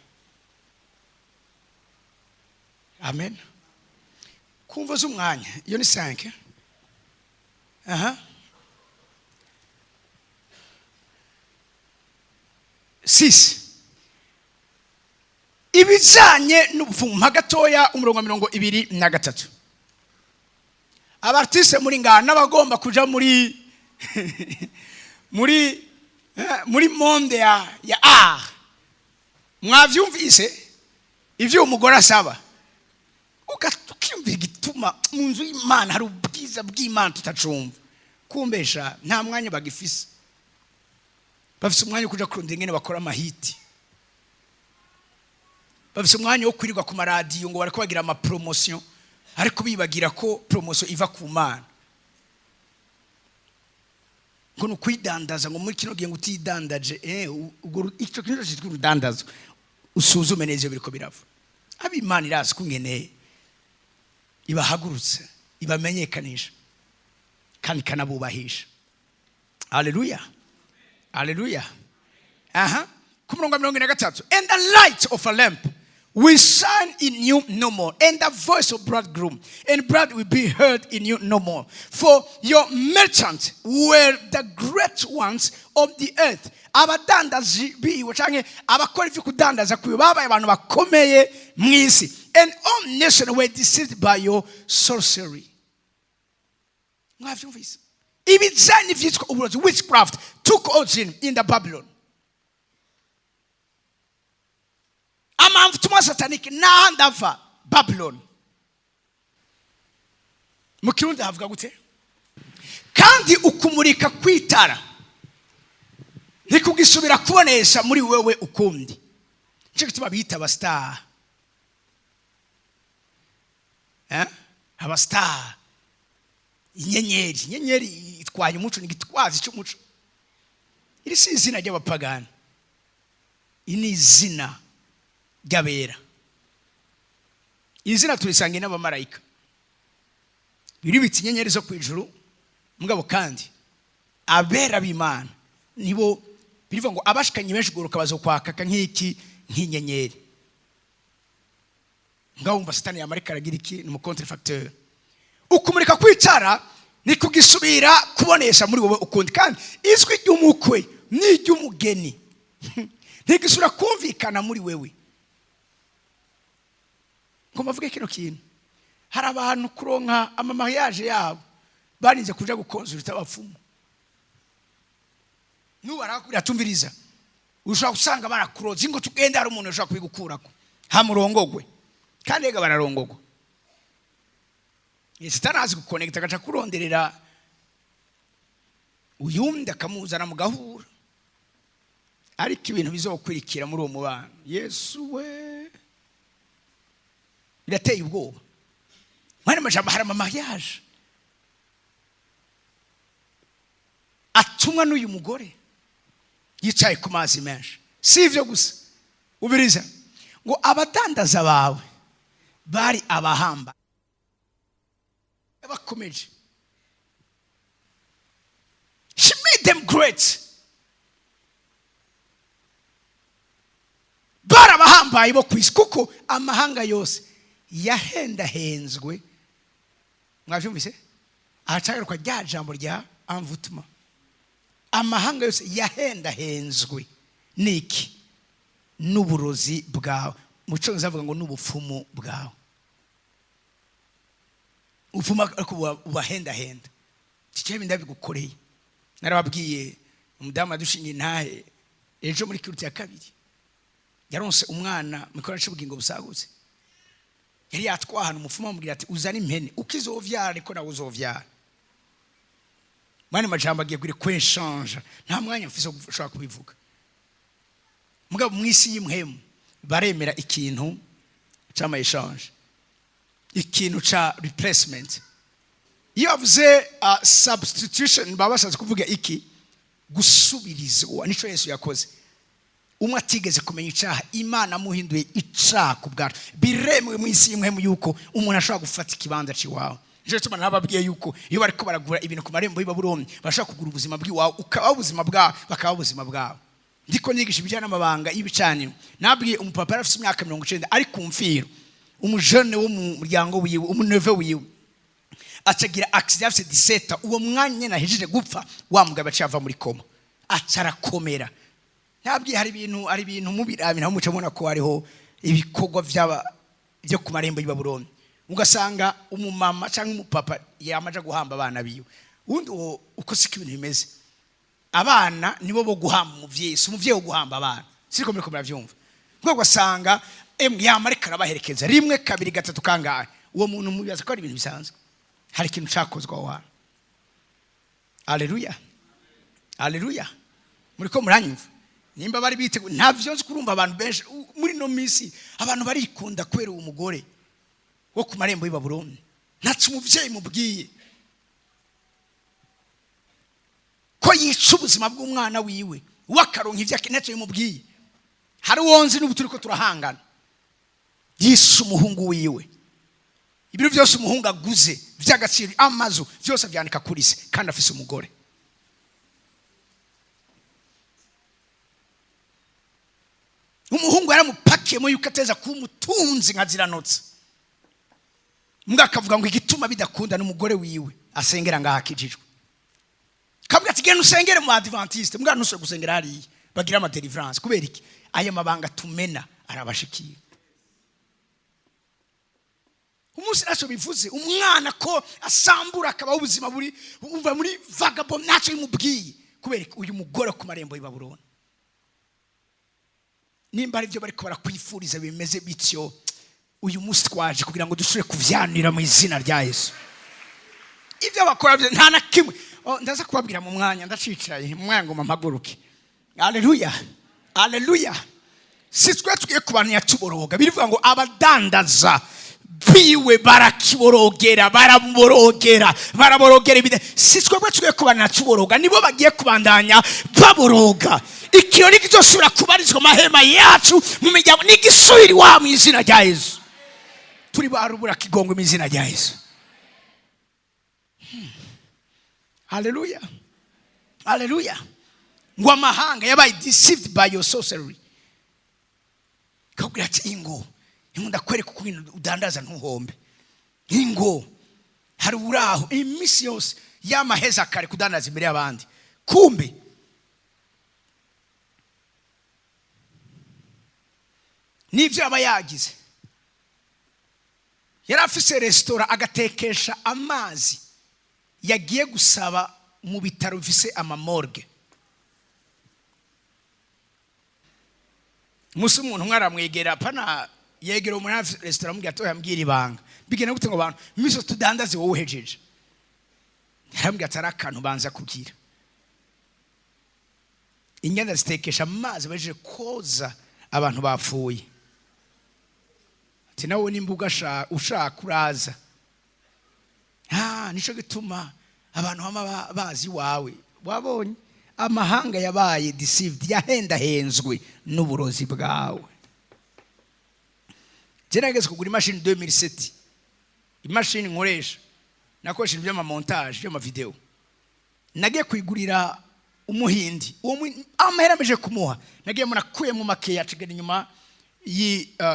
Speaker 1: amen kumva z'umwanya iyo ni 5 6 ibijanye n'ubuvuma gatoya umurongo 23 abartiste muri ngana n'abagomba kuja muri muri monde ya art mwavyumvise ivyo umugore asaba ukimva igituma mu nzu y'Imana hari ubwiza bw'Imana tutacumva kumbesha nta mwanya bagifise bafise umwanya kuja kurondera ingene bakora amahiti bafise umwanya wo kwirirwa ku maradiyo ngo bariko bagira ama promotion ariko bibagira ko promotion iva ku Mana ngo nukwidandaza ngo muri kino gihe ngo utidandaje ubwo ico kintu cyitwa udandazo usuzume neza biriko birava ab'Imana irazi kungene ibahagurutse ibamenyekanisha kandi kanabubahisha Haleluya Haleluya ku murongo 23 and the light of a lamp will shine in you no more, and the voice of bridegroom and bride will be heard in you no more. For your merchants were the great ones of the earth. Abadandazi biwe canke abakora ivyo kudandaza kwiwe babaye abantu bakomeye mwisi. And all nations were deceived by your sorcery. Mwavyumvise? Ibijanye vyitwa uburozi, witchcraft took origin in the Babylon. Amamfutuma satanic nahandava Babylon. Mu Kirundi havuga gute? Kandi ukumurika kwitara nikugisubira kubonesha muri wewe ukundi. Nico gituma bita abastar. Abastar. Inyenyeri itwaye umuco n'igitwazi cy'umuco. Iri si izina ry'abapagani. Ini izina ry'abera. Izina tulisangiye n'abamarayika. Biri biti inyenyeri zo kwijuru mugabo kandi abera b'Imana nibo birivuga ngo abashikanye benshi guruka bazokwakaka nk'iki nk'inyenyeri. Ngawumva satani y'Amerika aragira iki ni mu contrefacteur. Ukumurika kwicara ni kugisubira kubonesha muri wowe ukundi kandi izwi ry'umukwe n'iry'umugeni ntigisubira kumvikana muri wewe. Ngo bavuge kino kintu hari abantu kuronka amamariage yabo barinze kuja gukonsulta abapfumu. Nubarakuri tumviriza ushaka usanga barakuroza ngo tugende hari umuntu ushaka kubigukurako hamurongogwe kandi ega bararongogwa. Sitanazi guconnect agaca kuronderera uyundi akamuzana mu gahura ariko ibintu bizokwirikira muri uwo mubano. Yesu we birateye ubwoba. Mwana majambo hari amamariage atumwa n'uyu mugore yicaye ku mazi menshi. Si ivyo gusa ubiriza ngo abadandaza bawe bari abahamba bakomeje. She made them great. Barabahambaye bo kwisi kuko amahanga yose yahendahenzwe. Mwavyumvise? Ahacaruka rya jambo rya envoûtement. amahanga yose yahendahenzwe niki n'uburozi bwawe. Muco nzavuga ngo n'ubupfumu bwawe. Upfuma ariko ubahendahenda. Kicebe ndabigukoreye. Narababwiye umudamu adushingiye ntahe ejo muri kiruti ya kabiri. Yaronse umwana mikora cy'ubugingo busagutse. Yari yatwahana umupfumu amubwira ati uzana impene ukizovyara ariko nawe uzovyara. Mwana majambo agiye kuri kweshanja nta mwanya mfise gushaka kubivuga. Mugabo mwisi y'imhemu baremera ikintu cyama exchange, ikintu cha replacement. Iyo avuze substitution babashatse kuvuga iki gusubirizwa. Nico Yesu yakoze. Umwe atigeze kumenya icyaha Imana muhinduye icyaha kubwara. Biremwe mwisi y'imhemu yuko umuntu ashobora gufata ikibanza ciwawe. Je tuma nababwiye yuko iyo bariko baragura ibintu ku marembo y'Ibabuloni bashaka kugura ubuzima bw'iwawe ukaba ubuzima bwawe bakaba ubuzima bwawe. Ndiko nigisha ibijyana n'amabanga y'ibicaniro. Nabwiye umupapa afite imyaka 90 ari kumfiro. Umujene wo mu muryango wiwe, umuneve wiwe. Acagira accident afite 17 uwo mwanya nahejije gupfa wa mugabo acava muri koma. Acarakomera. Nabwiye hari ibintu mubirabina aho muca mubona ko hariho ibikorwa byo ku marembo y'Ibabuloni. Ugasanga umumama cyangwa umupapa yamaje guhamba abana biwe. Undi uko siko ibintu bimeze. Abana nibo bo guhamba umuvyeyi, umuvyeyi wo guhamba abana. Siko muri ko muravyumva. Ngo gasanga yamareka arabaherekeza rimwe kabiri gatatu kangahe. Uwo muntu mubibaza ko ari ibintu bisanzwe. Hari ikintu cyakozwe aho hantu. Haleluya. Haleluya. Muri ko muranyumva. Nimba bari bite ntavyo nzi kurumva abantu benshi muri no misi abantu barikunda kwera uwo mugore wo ku marembo y'Ibabuloni. Ntacu umuvyeyi mubwiye ko yica ubuzima bw'umwana wiwe wakaronka ivyo akeneye mubwiye. Hari wonzi n'ubuturi ko turahangana. Yisha umuhungu wiwe. Ibintu byose umuhungu aguze by'agaciro amazu byose byandika kuri se kandi afise umugore. Umuhungu yaramupakiyemo yuko ateza kuba umutunzi nka ziranotse. Mbwa akavuga ngo igituma bidakunda n'umugore wiwe asengera ngaha kijijwe. Kabwa ati genda usengere mu Adventiste. Mbwa nusho gusengera hariya bagira ama deliverance kubera iki aya mabanga tumena arabashikiye. Umunsi naco bivuze umwana ko asambura akaba ubuzima buri uva muri vagabond naco yimubwiye kubera uyu mugore ku marembo y'Ibabuloni. Nimba ari byo bariko barakwifuriza bimeze bityo uyu munsi twaje kugira ngo dushure kuvyanira mu izina rya Yesu. Ibyo bakora nta na kimwe ndaza kubabwira mu mwanya ndacicaye mu mwanya ngo mpaguruke. Haleluya. Haleluya. Sitwe tugiye kubanya tuboroga birivuga ngo abadandaza biwe barakiborogera baraborogera ibide. Sitwe tugiye kubanya tuboroga nibo bagiye kubandanya baboroga. Ikirori kizosubira kubarizwa mahema yacu mu miryango n'igisubiri wa mu izina rya Yesu. Turi barubura kigongo mu izina rya Yesu. Hallelujah. Hallelujah. Ngo amahanga yabaye deceived by your sorcery. Kabwira ati ingo ndakwereka uko ibintu udandaza ntuhombe. Ingo hari uraho imisi yose yamaheza kare kudandaza imbere y'abandi. Kumbe nivyo aba yagize. Yari afise restaurant agatekesha amazi yagiye gusaba mu bitaro bifise amamorgue. Musu umuntu mwaramwegera pana yegera umuntu restaurant mugiye atoya mbwira ibanga. Bigena gute ngo abantu miso tudandaze wowe hejeje. Yarambwiye atarakantu banza kugira. Inyana zitekesha amazi baje koza abantu bapfuye. Ati nawe nimbuga ushaka uraza. Nico gituma abantu hama bazi wawe. Wabonye amahanga yabaye deceived yahendahenzwe n'uburozi bwawe. Gerageza kugura imashini 2007. Imashini nkoresha nakoresha ibyo ama montage byo ma video. Nagiye kwigurira umuhindi. Uwo amahera meje kumuha. Nagiye munakuye mu makeya cigana inyuma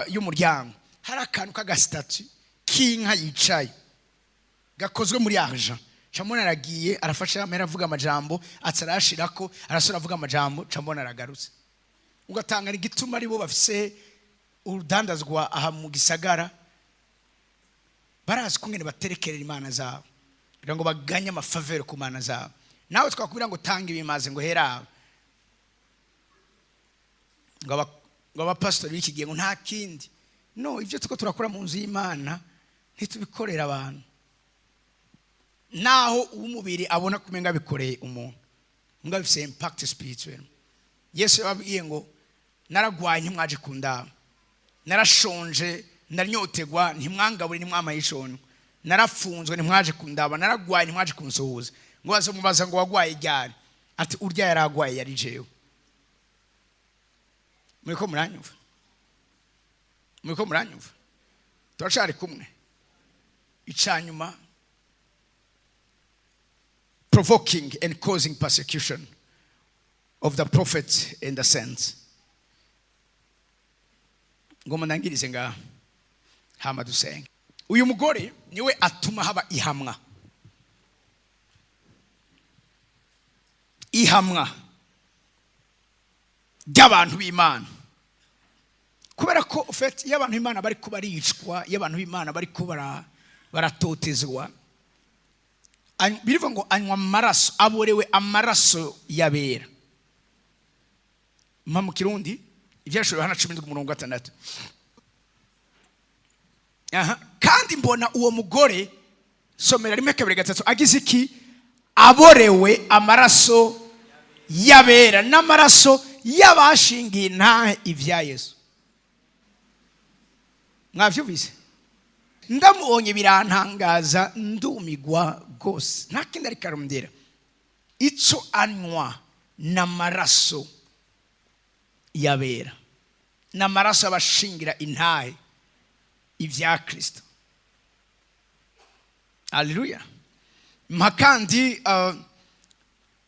Speaker 1: y'umuryango. Hari akantu k'agasitatu k'inka yicaye gakozwe muri argent. Camona aragiye arafasha amera avuga amajambo atsarashirako arasura avuga amajambo Camona aragarutse ugatanga igituma ari bo bafise urudandazwa aha mu gisagara barazi kungene baterekerera imana zabo kugira ngo baganye amafavere ku mana zabo nawe twakubira ngo tanga ibimaze ngo hera ngo abapastori b'ikigiye ngo nta kindi no ivyo tuko turakora mu nzu y'Imana ntitubikorera abantu naho umubiri abona kumenga bikoreye umuntu ngo bifise impact spiritual. Yesu yabwiye ngo naragwaye ntimwaje kundaba narashonje narinyotegwa ntimwangabure ntimwamayishonwe narafunzwe ntimwaje kundaba naragwaye ntimwaje kunsuhuza ngo bazomubaza ngo wagwaye ryari ati urya yaragwaye yari jewe. Muriko muranyumva turashari kumwe icanyuma provoking and causing persecution of the prophets and the saints. Ngoma ndangirize nga hama dusenge. Uyu mugore niwe atuma haba ihamwa y'abantu b'Imana kubera ko ofete y'abantu b'Imana bari kubaricwa y'abantu b'Imana bari kubara baratotezwa birivuga ngo anywa amaraso aborewe amaraso yabera mu Kirundi ibyashobora Yohana 10:6 kandi mbona uwo mugore somera rimwe kabiri gatatu agize iki aborewe amaraso yabera n'amaraso y'abashingiye ntahe ivya Yesu. Mwavyumvise ndamubonye birantangaza ndumigwa gose ntakindi ari karumdera ico anywa n'amaraso yabera n'amaraso abashingira intahe ivya Kristo. Haleluya. Makandi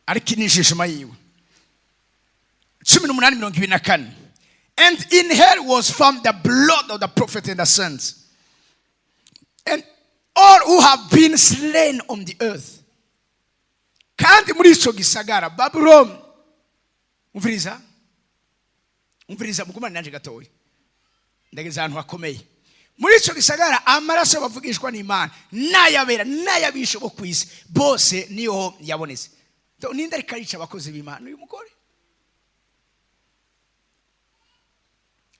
Speaker 1: arikinishishima yiwe 18:24 and in her was found the blood of the prophet and the saints and all who have been slain on the earth. Kandi muri ico gisagara Babylon umviriza mugumana nanje gatoyi ndageze ahantu hakomeye muri ico gisagara amaraso bavugishwa n'Imana n'ayabera n'ayabisho bo kwisi bose niyo yabonetse. Ninde ari karica abakozi b'Imana uyu mugore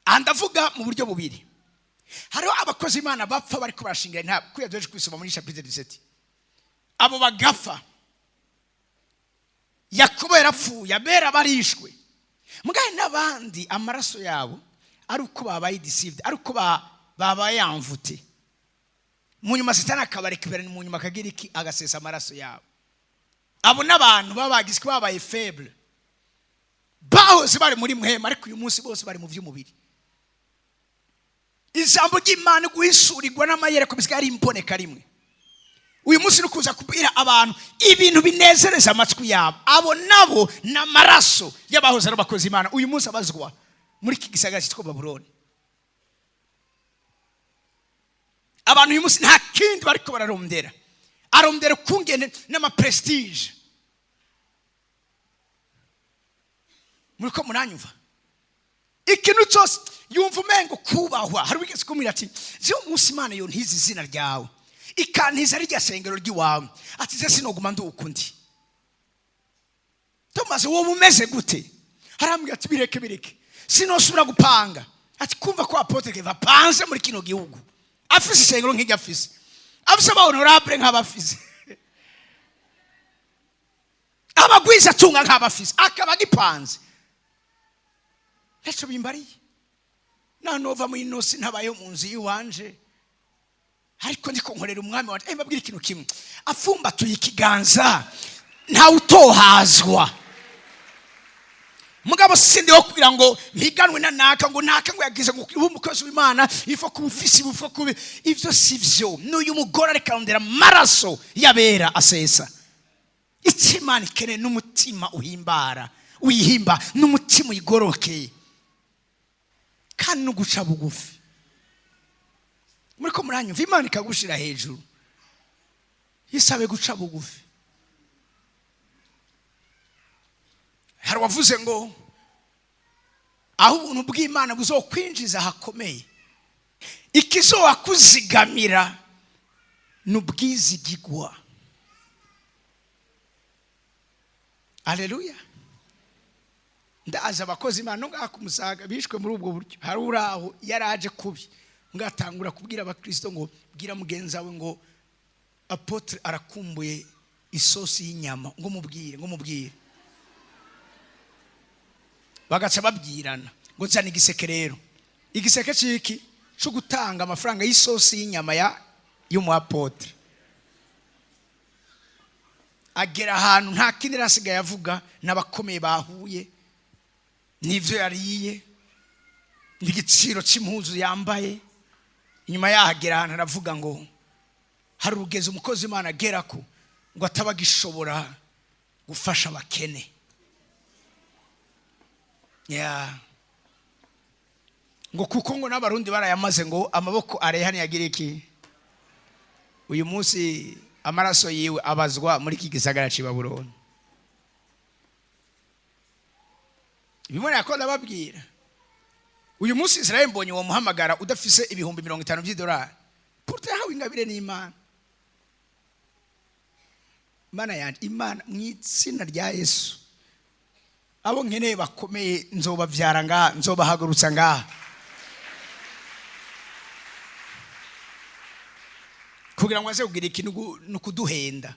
Speaker 1: andavuga mu buryo bubiri. Hariho abakozi b'Imana bapfa bari kubashingira nta kuyadoje kwisoma muri chapitre 17 abo bagafa Yakobo yarapfuye abera barishwe mugaye n'abandi amaraso yabo ari uko babaye deceived ari uko babayamvute mu nyuma Satani akabarekibera mu nyuma akagira iki agasesa amaraso yabo. Abo n'abantu babagiswe babaye faible bahoze bari muri muhema ariko uyu munsi bose bari mu vy'umubiri. Ijambo ry'Imana guhishurirwa n'amayereko bisigari imboneka rimwe. Uyu munsi nukuza kubira abantu ibintu binezereza amatwi yabo abo nabo n'amaraso y'abahoze abakozi Imana uyu munsi abazwa muri iki gisagara cyitwa Babylon. Abantu uyu munsi nta kindi bariko bararondera arondera kungene n'ama prestige. Muriko muranyumva ikintu cyose yumva umengo kubahwa hari wigeze kumira ati je umunsi Imana yo ntizi izina ryawe ikantiza ari rya sengero ry'iwawe ati ze sinoguma ndukundi Thomas wowe umeze gute harambye ati bireke sinosubira gupanga ati kumva ko apotre ke vapanze muri kino gihugu afise sengero nk'ijya afise ba honorable nk'abafise abagwiza tunga nk'abafise akaba gipanze Echo bimbariye nanova mu inosi ntabayo mu nzu yiwanje ariko ndiko nkorera umwami wanje mbabwira ikintu kimwe afumba tuyikiganza nta utohazwa mugabo sindi wo kugira ngo mpiganwe na naka ngo yagize ngo umukozi w'Imana ifo kubufisi bufo kube ivyo sivyo n'uyu mugore areka rondera maraso yabera asesa Imana ikene n'umutima uhimbara uyihimba n'umutima igorokeye kandi no guca bugufi. Muriko muranyumva Imana ikagushira hejuru yisabe guca bugufi. Hari wavuze ngo aho ubuntu bw'Imana buzokwinjiza hakomeye, ikizowakuzigamira n'ubwizigigwa. Haleluya. Ndaza abakozi Imana ngaha kumusaga bishwe muri ubwo buryo. Hari uraho yaraje kubi ngatangura kubwira abakristo ngo bwira mugenzi wawe ngo apotre arakumbuye isosi y'inyama, ngo mubwire bagaca babwirana ngo nzana igiseke. Rero igiseke ciki cyo gutanga amafaranga y'isosi y'inyama y'umu apotre. Agera ahantu nta kindi rasigaye avuga, n'abakomeye bahuye n'ivyo yariye n'igiciro c'impuzu yambaye. Inyuma yahagera ahantu aravuga ngo hari urugeze umukozi Imana agera ko ngo atabagishobora gufasha abakene. Ngo kuko ngo n'abarundi barayamaze ngo amaboko areha ntiyagira iki. Uyu munsi amaraso yiwe abazwa muri iki gisagara c'i Babuloni. Bimwe yakora babwira uyu munsi Israel mbonye uwo muhamagara udafise ibihumbi 50 by'idolari pourtant hawe ingabire n'Imana. Mana yandi Imana mw'itsina rya Yesu abo nkeneye bakomeye nzobavyara ngaha, nzobahagurutsa ngaha kugira ngo aze kugira ikintu nukuduhenda,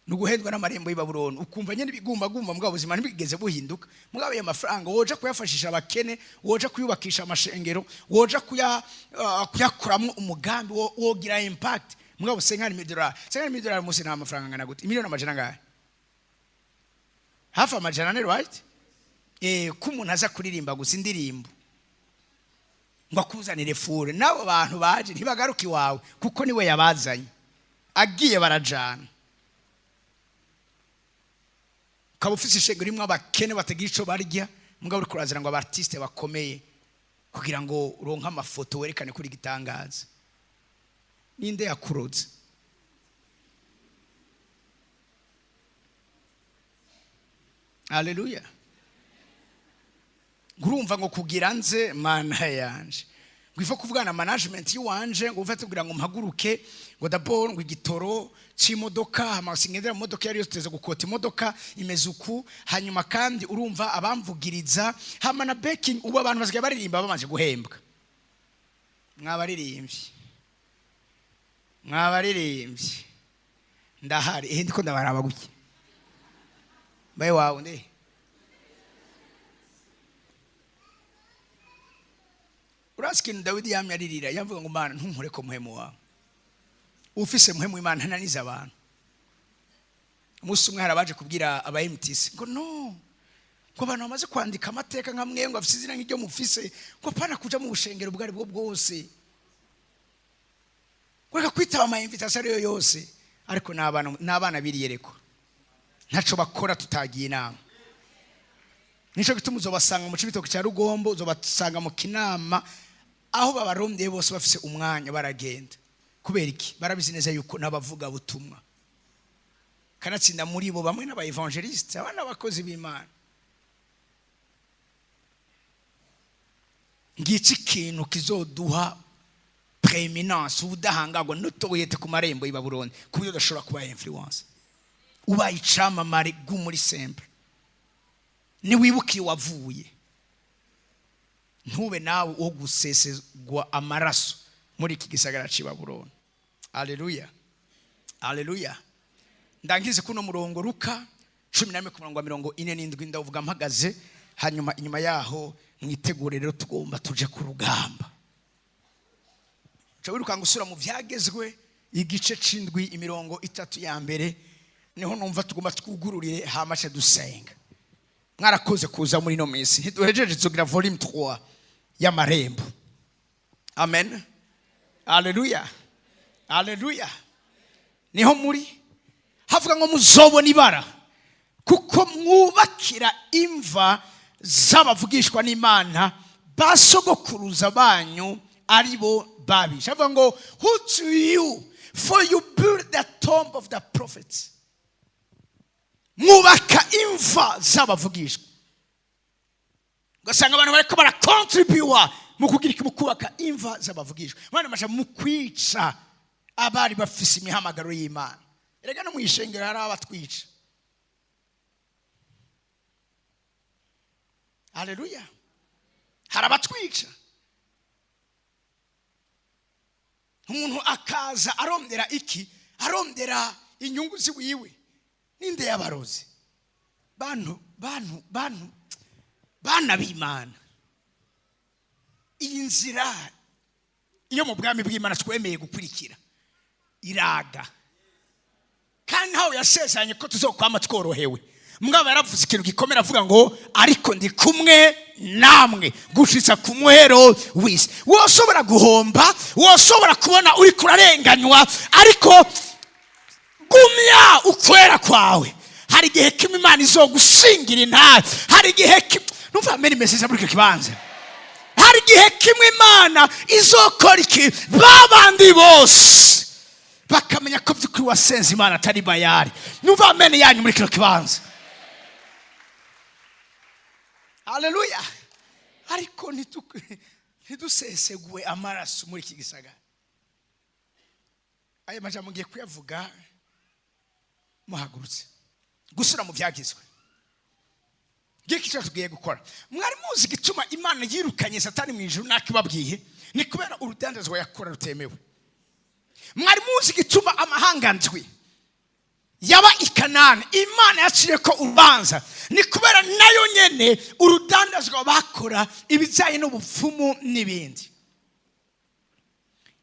Speaker 1: nuguhendwa n'amarembo y'i Babuloni. Ukumva nyene bigumba mugabo buzima ntibigeze buhinduka. Mugabo ya mafaranga woja kuyafashisha abakene, woja kuyubakisha amashengero, woja kuyakuramo umugambi wogira impact. Mugabo $50,000 musi nta mafaranga ngana gute? Miliyoni amajana ngahe? Hafi amajana ne, right? Ko umuntu aza kuririmba gusa indirimbo ngo akuzanire fure, nabo bantu baje ntibagaruka iwawe kuko niwe yabazanye. Agiye barajana. Ukaba ufise ishengero rimwe abakene batagira ico barya, mugabo uri kurazira ngo abartiste bakomeye kugira ngo uronke amafoto werekane kuri gitangaza. Ninde yakuroze? Haleluya. Ngurumva ngo kugira nze Mana yanje ngwifa kuvugana management y'uwanje ngo ufate kugira ngo mpaguruke ngo d'abord ngo igitoro c'imodoka amasingendera mu modoka yari yose gukota imodoka imezuku. Hanyuma kandi urumva abamvugiriza hama na backing ubu abantu basigaye baririmba bamanje guhembwa. Mwabaririmbyi ndahari ndiko ndabaraba guke baye wawe nde. Uraskin Dawidi yamye aririra yavuga ngo Mana ntunkore ko muhemu wawe. Ufise muhemu Imana ntananiza abantu. Umunsi umwe harabaje kubwira aba MTC ngo no, ngo abantu bamaze kwandika amateka nkamwe ngo afise izina nk'iryo mufise ngo pana kuja mu bushengero bwari bwo bwose. Kweka kwitaba ama invitation ariyo yose ariko n'abana biriyereko ntaco bakora tutagiye inama. Nico gituma uzobasanga mu Cibitoke cya Rugombo, uzobasanga mu Kinama, aho babarondeye bose bafise umwanya baragenda. Kubera iki? Barabizi neza yuko nabavuga butumwa. Kanatsinda muri bo bamwe n'aba evangeliste, abana bakozi b'Imana. Ngici ikintu kizoduha preeminence, ubudahangagwa n'utoyete ku marembo y'i Babuloni kuburyo udashobora kuba influence. Ubaye icamamare muri simple. Ni wibukiye wavuye. Ntube nawe wo gusesegwa amaraso muri iki gisagara c'i Babuloni. Haleluya. Haleluya. Ndangize kuno murongo Luka 11:47 ndavuga mpagaze. Hanyuma inyuma yaho mwitegure rero tugomba tuje ku rugamba. Cyawiruka ngusura mu vyagezwe igice c'indwi imirongo 3 ya mbere niho numva tugomba twugururire hamace dusenga. Mwarakoze kuza muri no minsi ntiduhejeje tugira volume 3 ya marembo. Amen. Haleluya. Haleluya. Niho muri havuga ngo muzobona ibara kuko mwubakira imva z'abavugishwa n'Imana basogokuruza banyu aribo babisha. Havuga ngo who to you For you build the tomb of the prophets. Mwubaka imva z'abavugishwa. Ugasanga abantu bariko barakontribuwa mu kugira iki, mu kubaka imva z'abavugishwa. Mwana masha mu kwica abari bafise imihamagaro y'Imana. Erega no mwishengero hari abatwica. Haleluya. Hari abatwica. Umuntu akaza arondera iki? Arondera inyungu ziwiwe. Ninde yabarozi? Bana b'Imana. Iyi nzira iyo mu bwami bw'Imana twemeye gukurikira iraga. Kandi aho yasezeranye ko tuzokwama tworohewe. Mugabo yaravuze ikintu gikomera avuga ngo ariko ndi kumwe namwe gushitsa ku muhero w'isi. Woshobora guhomba, woshobora kubona uri kurarenganywa, ariko gumya ukwera kwawe. Hari igihe kimwe Imana izogushingira intare. Hari igihe numva ameni message muri kibanza. Hari igihe kimwe Imana izokora iki? Babandi bose bakamenya ko by'ukuri wasenze Imana atari bayari. Numva ameni yanyu muri kino kibanza. Haleluya. Ariko ntidusesegwe amaraso muri iki gisagara. Aya majambo ngiye kuyavuga muhagurutse. Gusura mu byagizwe. Giki cyo tugiye gukora. Mwari muzi gituma Imana yirukanye Satani mu ijuru nakibabwiye, ni kubera urudandazwa yakora rutemewe. Mwari muzi gituma amahanga ndwi yaba ikanani Imana yaciye ko urubanza, ni kubera nayo nyene urudandazwa bakora ibizaye n'ubupfumu n'ibindi.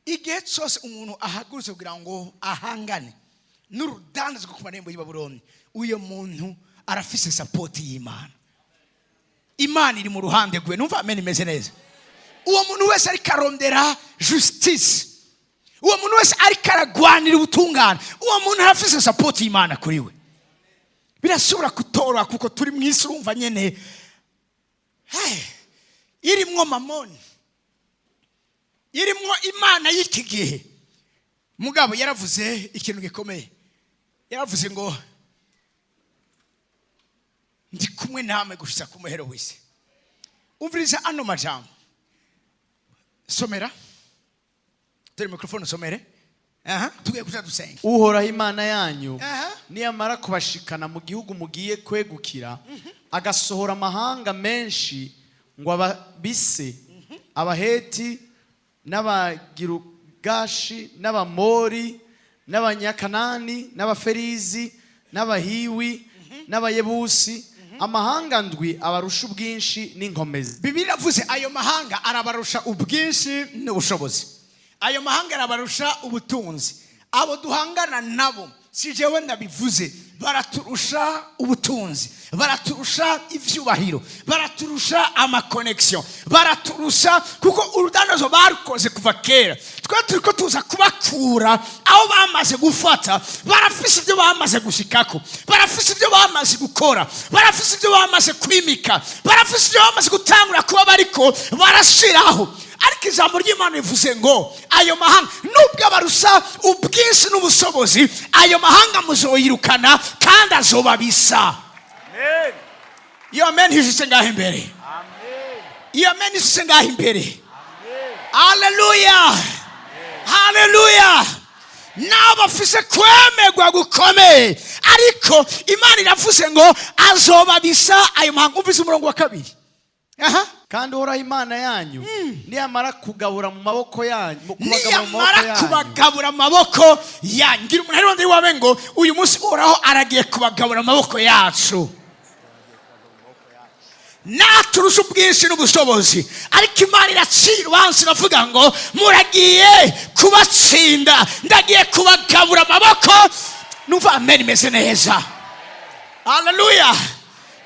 Speaker 1: Igihe cyose umuntu ahagurutse kugira ngo ahangane n'urudandazwa ku marembo y'Ibabuloni, uyo muntu arafise support y'Imana. Imana iri mu ruhande gwe. Numva amen imeze neza. Uwo muntu wese ari karondera justice, uwo muntu wese ari karagwanira ubutungane, uwo muntu arafise support y'Imana kuri we. Birashobora kutora kuko turi mu isi urumva nyene irimwo mamoni, irimwo imana y'iki gihe. Mugabo yaravuze ikintu gikomeye. Yaravuze ngo ndi kumwe namwe gushitsa ku muhero w'isi. Umviriza ano majambo. Somera. Turi microphone somere. Tugiye kuja dusenga.
Speaker 2: Uhoraho Imana yanyu niyamara kubashikana mu gihugu mugiye kwegukira, agasohora amahanga menshi ngo ababise, Abaheti n'Abagirugashi n'Abamori n'Abanyakanani n'Abaferizi n'Abahiwi n'Abayebusi, amahanga ndwi abarusha ubwinshi n'inkomezi.
Speaker 1: Bibiliya iravuze ayo mahanga arabarusha ubwinshi n'ubushobozi. Ayo mahanga arabarusha ubutunzi. Abo duhangana nabo si jewe ndabivuze, baraturusha ubutunzi, baraturusha ivyubahiro, baraturusha amakoneksyon, baraturusha kuko urudandazwa barukoze kuva kera. Twe turiko tuza kubakura aho bamaze gufata. Barafise ibyo bamaze gushikako, barafise ibyo bamaze gukora, barafise ibyo bamaze kwimika, barafise ibyo bamaze gutangura kuba bariko barashiraho. Ariko ijambo ry'Imana rivuze ngo ayo mahanga nubwo abarusha ubwinshi n'ubushobozi, ayo mahanga muzoyirukana kandi azobabisa. Amen. Iyo amen hishitse ngaho imbere. Amen. Iyo amen hishitse ngaho imbere. Amen. Haleluya. Haleluya. N'abafise kwemegwa gukomeye, ariko Imana iravuze ngo azobabisa ayo mahanga. Umvise umurongo wa 2.
Speaker 2: Kandi Uhoraho Imana yanyu niyamara kugabura mu maboko yanyu,
Speaker 1: kubagabura mu maboko yanyu. Ngira umuntu ari wawe ngo uyu munsi Uhoraho aragiye kubagabura mu maboko yacu. Naturusha ubwinshi n'ubushobozi, ariko Imana iracira urubanza iravuga ngo muragiye kubatsinda, ndagiye kubagabura amaboko. Numva amen imeze neza. Haleluya.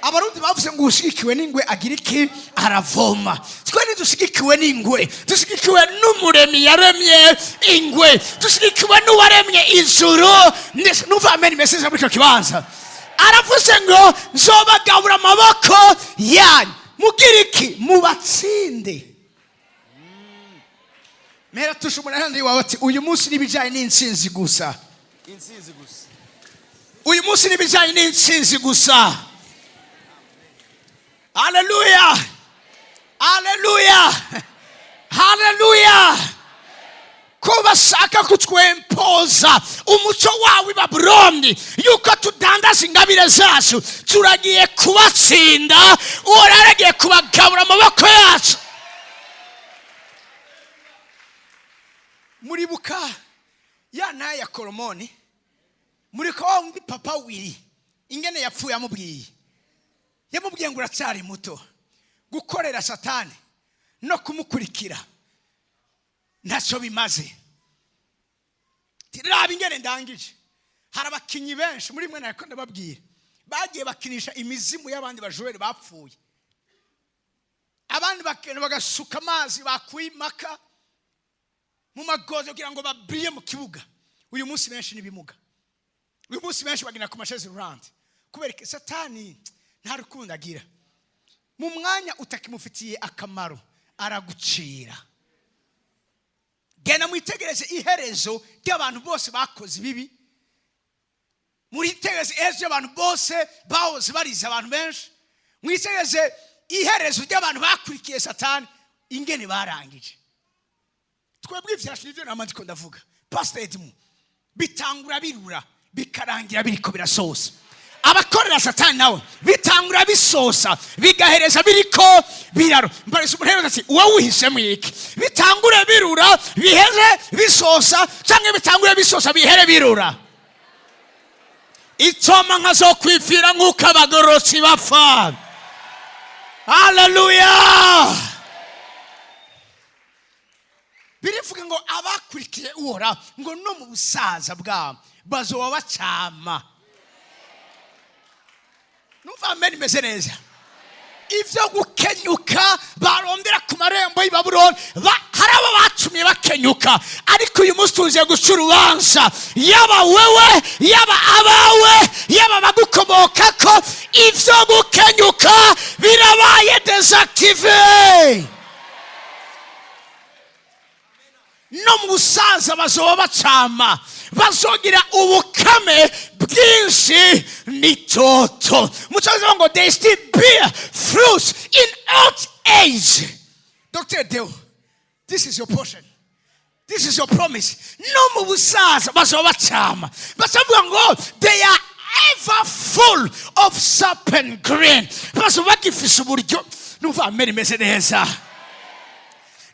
Speaker 1: Abarundi bavuze ngo ushikiwe n'ingwe agira iki? Aravoma. Twe ntidushikiwe n'ingwe, dushikiwe n'umuremyi yaremye ingwe, dushikiwe n'uwaremye ijuru. Numva amen imeze neza muri cyo kibanza. Aravuze ngo nzobagabura amaboko yanyu. Mugira iki? Mubatsinde. mera tushumura handi wawe ati uyu munsi nibijanye n'intsinzi gusa.
Speaker 2: Intsinzi gusa.
Speaker 1: Uyu munsi nibijanye n'intsinzi gusa. Hallelujah. Hallelujah. Hallelujah. Ko bashaka kutwempoza umuco wawe Babuloni yuko tudandaza ingabire zacu, turagiye kubatsinda, uraragiye kubagabura amaboko yacu. Muribuka ya naye ya Kolomoni, muriko wumva papa wiri ingene yapfuye yamubwiye ngo uracyari muto, gukorera Satani no kumukurikira ntacyo bimaze. Tiraba ingene ndangije. Hari abakinyi benshi muri mwe nariko ndababwira bagiye bakinisha imizimu y'abandi bajoweri bapfuye, abandi bakene bagasuka amazi bakwimaka mu magozo kugira ngo babriye mu kibuga. Uyu munsi benshi nibimuga, uyu munsi benshi bagina ku mashezi round kubera ko Satani nta rukundo agira. Mu mwanya utakimufitiye akamaro aragucira. Gena mwitegereze iherezo ry'abantu bose bakoze bibi, mwitegereze iherezo ry'abantu bose bahoze bariza abantu benshi, mwitegereze iherezo ry'abantu bakurikiye Satani ingene barangije. Twebwe ivyashije ibyo namandiko ndavuga Pastor Edmu, bitangura birura bikarangira biriko birasosa. Abakorera Satani nawe bitangura bisosa bigahereza biriko biraro. Mbarese umuhereza ati uwo wihishemo iki? Bitangura birura bihere bisosa cyangwa bitangura bisosa bihere birura? Itoma nkazo kwifira nk'uko abagorotsi bapfa. Hallelujah. Birivuga ngo abakurikiye Uhoraho ngo no mu busaza bwabo bazoba bacama. Numva amen imeze neza. Ivyo gukenyuka barondera ku marembo y'i Babuloni, harabo bacumye bakenyuka, ariko uyu munsi tuje guca urubanza yaba wewe yaba abawe yaba bagukomokako. Ivyo gukenyuka birabaye desactive. No mu busaza bazoba bacama, bazogira ubukame bwinshi n'itoto. Mucaza ngo they still bear fruits in old age. Dr. Deo, this is your portion, this is your promise. No mu busaza bazoba bacama, bazovuga ngo they are ever full of serpent green. Bazoba bagifise uburyo. Numva amen imeze neza.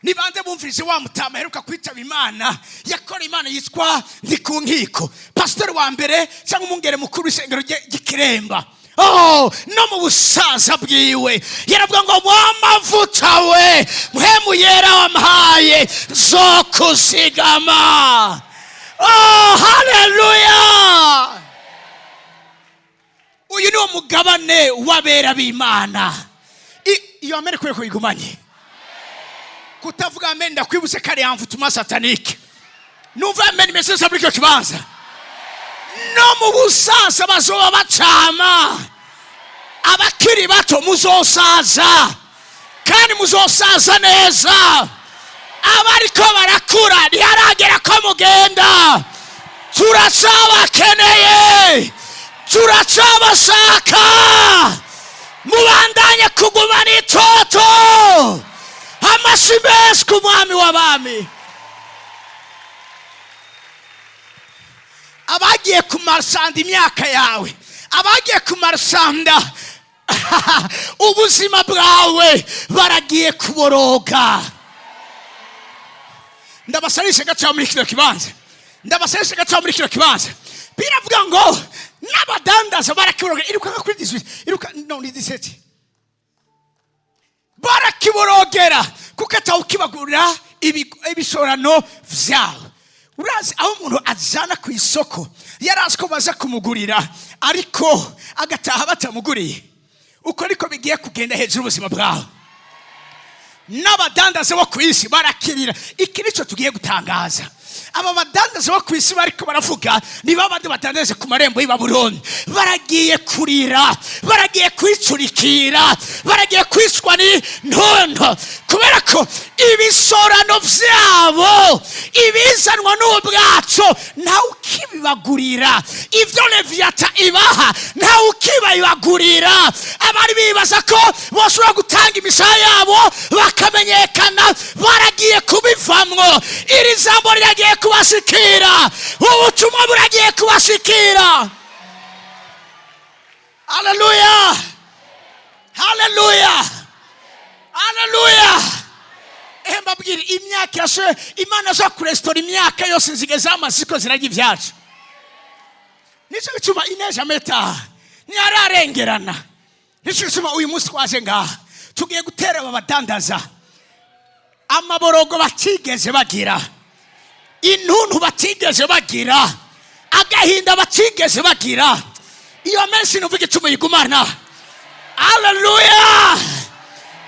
Speaker 1: Nibande bumvise wa mutama heruka kwitaba Imana, yakora Imana yitwa Ndikunkiko, pastor wa mbere cyangwa umungere mukuru w'isengero ry'Ikiremba. Oh, no mu busaza bwiwe yaravuga ngo mwamavuta we muhemu yera wampaye zo kuzigama. Oh, hallelujah. Uyu ni umugabane w'abera b'Imana. Iyo amere kwe kuyigumanye. Kutavuga amen ndakwibutse kare yamvutuma satanike. Numva amen imesesa muri cyo kibanza. No mu busaza bazoba bacama. Abakiri bato muzosaza, kandi muzosaza neza. Abariko barakura ntiharagera ko mugenda. Turacabakeneye, turacabashaka. Mubandanye kuguma n'itoto. Amashimesi ku mwami w'abami. Abagiye kumarasanda imyaka yawe, abagiye kumarasanda ubuzima bwawe baragiye kuboroga. Ndabasarisha gacha muri kino kibanza, ndabasarisha gacha muri kino kibanza. Biravuga ngo n'abadandaza barakiboroga. Iruka kuri 18, iruka no ni 17. Barakiborogera kuko atawukibagurira ibishorano vyawe. Urazi aho umuntu ajana ku isoko yarazi ko baza kumugurira, ariko agataha batamuguriye. Uko niko bigiye kugenda hejuru ubuzima bwawe. N'abadandaza bo ku isi barakirira. Iki nico tugiye gutangaza. Aba badandaza bo ku isi bariko baravuga ni babandi batandaje ku marembo y'i Babuloni. Baragiye kurira, baragiye kwicurikira, baragiye kwicwa ni ntonto kubera ko ibisorano vyabo ibizanwa n'ubwacu ntawe ukibibagurira. Ibyo Leviyata ibaha ntawe ukibibagurira. Abari bibaza ko bashobora gutanga imisaya yabo bakamenyekana, baragiye kubivamwo. Iri jambo riragiye kubashikira, ubutumwa buragiye kubashikira. Haleluya, haleluya, haleluya. Mbabwira imyaka yose Imana zo kurestora imyaka yose zigeze amasiko zirajya ibyacu. Nicyo gituma ineja meta ntiyararengerana. Nicyo gituma uyu munsi twaje ngaha tugiye gutera abadandaza amaborogo batigeze bagira, intuntu batigeze bagira, agahinda batigeze bagira. Iyo menshi nuvuga icumi yigumana. Haleluya.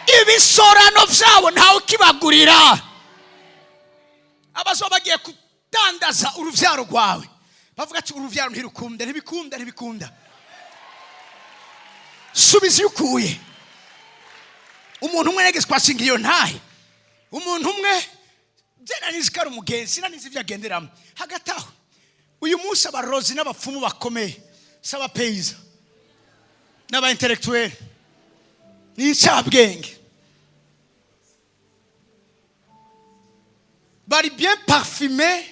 Speaker 1: Ibisorano byabo ntawe ukibagurira. Abazo bagiye kudandaza uruvyaro rwawe, bavuga ati uruvyaro ntibikunda. Subiza yukuye. Umuntu umwe negeze kwasinga iyo ntahe. Umuntu umwe jena nizikara umugenzi nanizi byagenderamo. Hagati aho uyu munsi abarozi n'abapfumu bakomeye, saba peiza n'aba intellectuel n'icabwenge bari bien parfumés,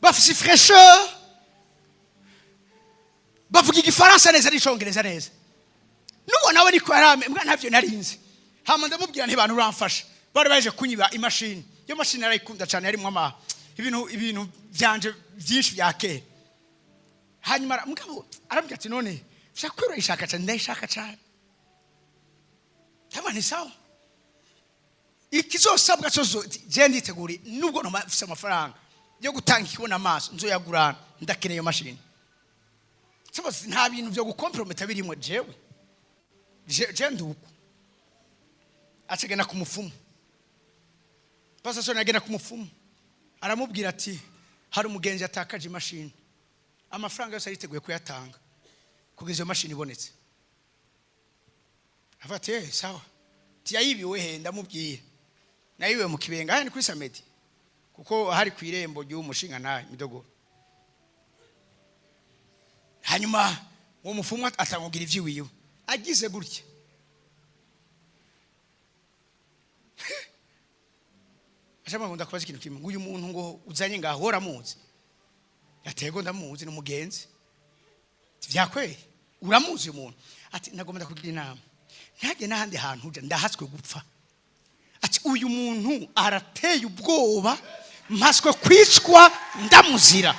Speaker 1: bafise fraîcheur, bavuga igifaransa neza n'icongereza neza. Nuwo nawe niko yarame mbwa ntavyo narinzi. Hama ndamubwira nti bantu uramfasha. Bari baje kunyiba imashini. Iyo mashini narayikunda cyane, yarimo ibintu byanje byinshi byake. Hanyuma mugabo arambwira ati none shakwiro ishaka cyane, ndayishaka cyane. Kama ni sawa. Ikizosabwa cyo je nditeguri nubwo no mafise amafaranga yo gutanga ikibona amaso nzoyagurana, ndakeneye iyo mashini. Cyose nta bintu byo gukomprometa birimo jewe. Je nduko. Acegena ku mufumu. Pasa so nagena ku mufumu. Aramubwira ati hari umugenzi atakaje imashini. Amafaranga yose ariteguye kuyatanga kugeza iyo mashini ibonetse. Afate sawa. Tiyayibiwe he ndamubwiye. Nayiwe mu kibenga hani kuri Samedi. Kuko hari ku irembo ry'umushinga naye Midogoro. Hanyuma uwo mufumu atamubwira ivyiwiwe. Agize gutya. Ashama ngo ndakubaza ikintu kimwe. Uyu muntu ngo uzanye ngaho uramuzi. Yatego ndamuzi n'umugenzi. Vyakwe uramuzi umuntu. Ati nagomba kugira inama. Ntage nahandi hantu uja ndahatswe gupfa. Ati uyu muntu arateye ubwoba, mpaswe kwicwa ndamuzira.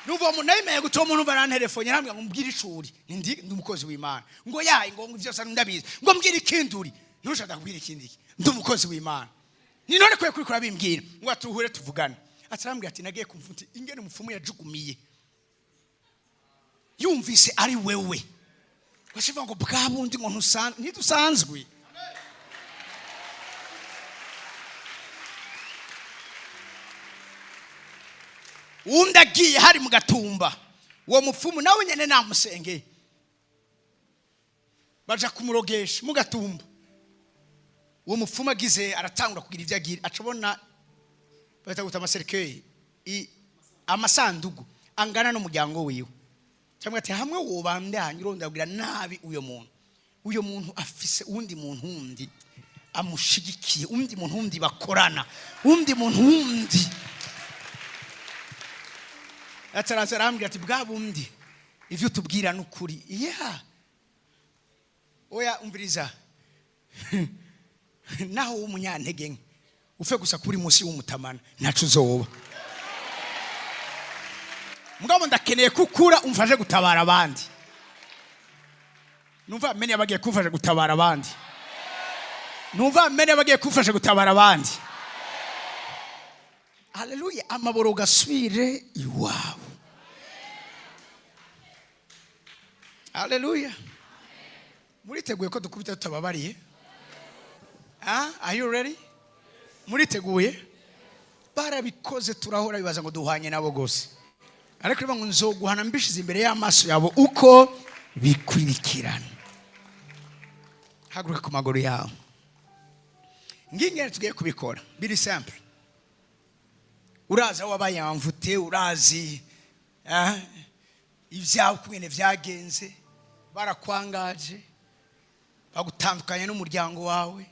Speaker 1: Nuvo munayimeye gutoma umuntu barantelefone arambwira ngo mbwire ishuri. Ndi umukozi w'Imana. Ngo yayi ngo byose ndabizi. Ngo mbwire ikinduri. Ntushaka kubwira ikindi. Ndi umukozi w'Imana. Ni none kwe kuri kurabimbwira. Ngo atuhure tuvugane. Atarambwira ati nagiye kumfuti ingene umufumu yajugumiye. Yumvise ari wewe. Washiva ngo bwabundi ngo ntidusanzwe. Undagiye hari mu Gatumba. Uwo mufumu nawe nyene namusenge. Baja kumurogesha mu Gatumba. Uwo mufumu agize aratangura kugira ivyo agira. Acobona bata guta amaserikeye amasandugu angana n'umuryango wiwe. Cyangwa ati hamwe wobandanye urondabwira nabi uyo muntu afise undi muntu wundi amushigikiye, undi muntu wundi bakorana, undi muntu wundi. Ataraza arambwira ati bwa bundi ivyo tubwira n'ukuri. Oya umviriza. Naho umunyantege ufe gusa kuri musi w'umutamana nacu zoba. Mugabo ndakeneye kukura umfashe gutabara abandi. Numva mene abagiye kumfasha gutabara abandi. Numva mene abagiye kumfasha gutabara abandi. Haleluya. Amaboro gasubire iwabo. Haleluya. Muriteguye ko dukubita tutababariye? Are you ready? Muriteguye? Barabikoze turahora bibaza ngo duhanye nabo gose. Ariko riba ngo nzoguhana mbishize imbere y'amaso yabo uko bikwirikirana. Haguruka ku maguru yawe. ngingene tugiye kubikora biri simple. Uraza wabayamvute, urazi ibyawe kumene byagenze, barakwangaje, bagutandukanye n'umuryango wawe.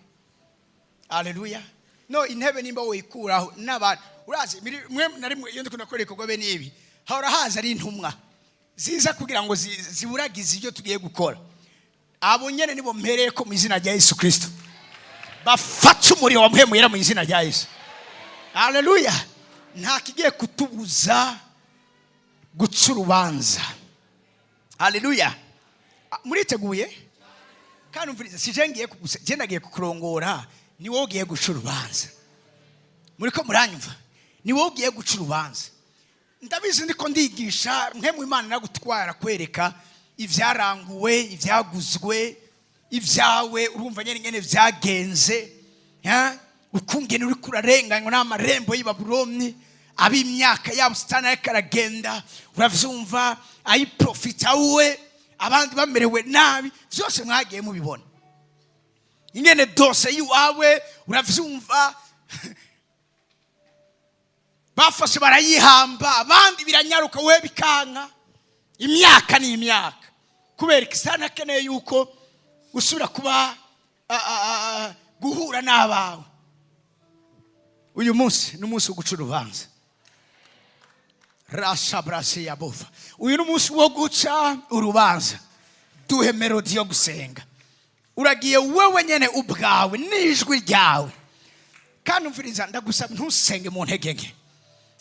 Speaker 1: Haleluya. No, intebe nimba wikuraho n'abantu urazi mwe narimwe iyo ndikunda koreka gobe nibi hahora haza ari intumwa ziza kugira ngo ziburagize ibyo tugiye gukora. Abo nyene nibo mpereye ko mu izina rya Yesu Kristo bafata umuriro wa mpemu yera mu izina rya Yesu. Haleluya. Nta kigiye kutubuza guca urubanza. Haleluya. Muriteguye? Kandi umviriza sijengiye kugendagiye kukurongora, ni wowe ugiye guca urubanza. Muriko muranyumva? Ni wowe ugiye guca urubanza. Ndabizi ndiko ndigisha mpemu Imana nagutwara kwereka ivyaranguwe, ivyaguzwe, ivyawe urumva nyene vyagenze. Ukungene uri kurarenganywa n'amarembo y'Ibabuloni, ab'imyaka yabo Satani ariko aragenda, uravyumva ayiprofita we, abandi bamerewe nabi, byose mwagiye mubibona. Ingene dose yiwawe uravyumva bafashe barayihamba, abandi biranyaruka we bikanka. Imyaka ni imyaka, kubera Satani akeneye yuko usubira kuba guhura n'abawe. Uyu munsi n'umunsi wo guca urubanza. Rasha brase ya bova. Uyu n'umunsi wo guca urubanza. Duhe melodi yo gusenga. Uragiye wewe nyene ubwawe n'ijwi ryawe. Kandi umviriza ndagusaba ntusenge mu ntege nke.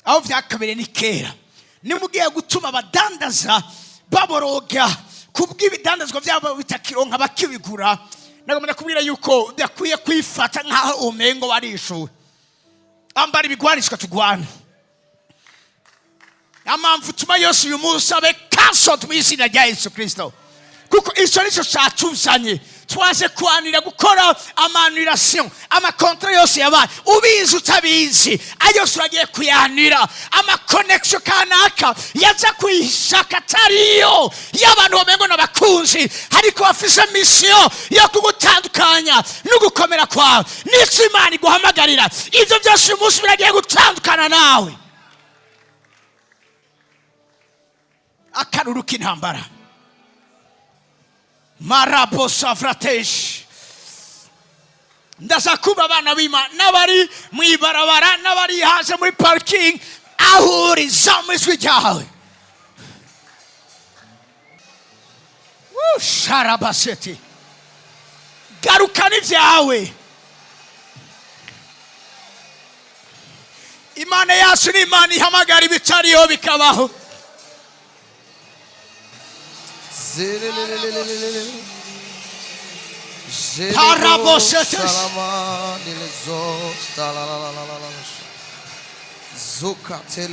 Speaker 1: Aho vyakabere ni kera. Nimugiye gutuma abadandaza baboroga kubw'ibidandazwa byabo bitakironka bakibigura. Nagomba kubwira yuko udakwiye kwifata nkaho umengo warishuwe. Ambara ibigwanishwa tugwana. Amamvu tuma yose uyu munsi abe cancelled mu izina rya Yesu Kristo. Kuko ico nico cyatuzanye. Twaje kwanira gukora amanulation, amakontra yose yabaye. Ubizi utabizi, ayo suragiye kuyanira. Ama connection kanaka yaza kwishaka tariyo y'abantu bamengo n'abakunzi, ariko bafise mission yo kugutandukanya no gukomera kwawe. Nico Imana iguhamagarira. Ivyo byose umunsi biragiye gutandukana nawe. Akaruru k'intambara. Marabo savratesh. Ndazakuba abana b'Imana n'abari mu ibarabara n'abari haje muri parking ahuriza mu ijwi ryawe. Sharabaseti. Garukana ibyawe. Imana yacu ni Imana ihamagara ibitariho bikabaho.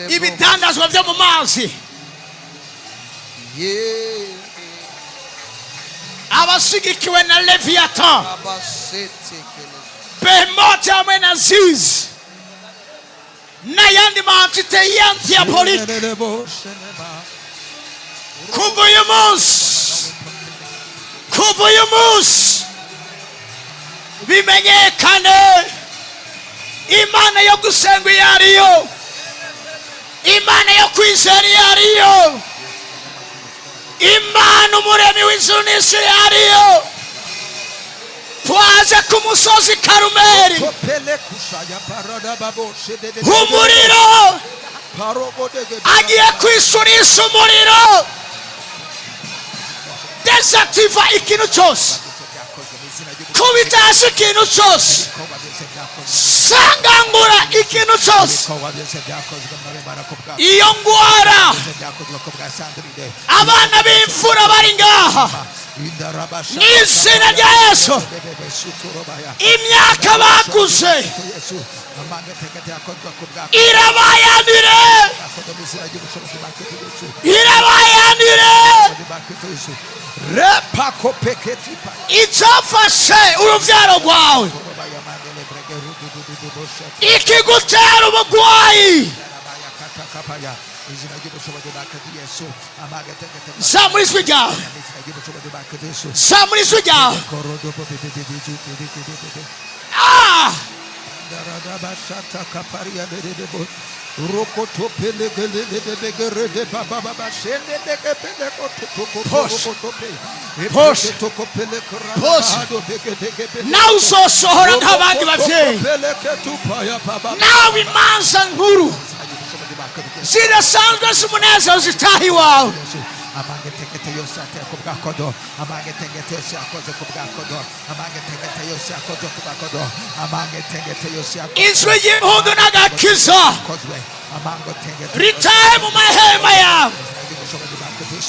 Speaker 1: Ibidandazwa byo mu mazi, abashigikiwe na Leviathan, Behemoth hamwe na Ziz n'ayandi maentite y'antiapolike. Kuva uyu munsi bimenyekane Imana yo gusenga iyo ariyo, Imana yo kwizera iyo ariyo, Imana umuremyi w'ijuru n'isi iyo ariyo. Twaje ku musozi Karumeli, umuriro agiye kwisurisha umuriro. Desativa ikintu cyose, kubitasi ikintu cyose, sangangura ikintu cyose. Iyo ngwara abana b'imfura bari ngaha n'izina rya Yesu, imyaka baguze irabayanire, irabayanire. Icyafashe urubyaro rwawe, ikigutera ubugwayi, zamura ijwi ryawe, zamura ijwi ryawe.
Speaker 3: Daradabashata kaparia de Rokoto pele gele de begere de baba baba shende de pele
Speaker 1: Push. Now so sohora n'abandi bavyeyi. Now imanza nkuru. Zidasanzwe umunezero zitaha iwawe. Ijwi ry'impundu n'agakiza ritahe mu mahema yawe.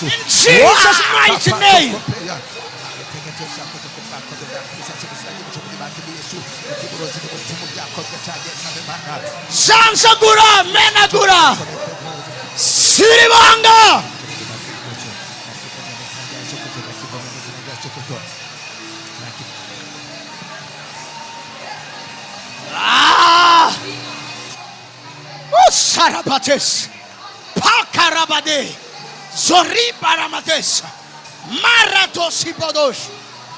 Speaker 1: In Jesus' mighty name. Sansagura, menagura, siribanga. Sarabates, Pakarabade, Zoribaramates, Maratosipodos,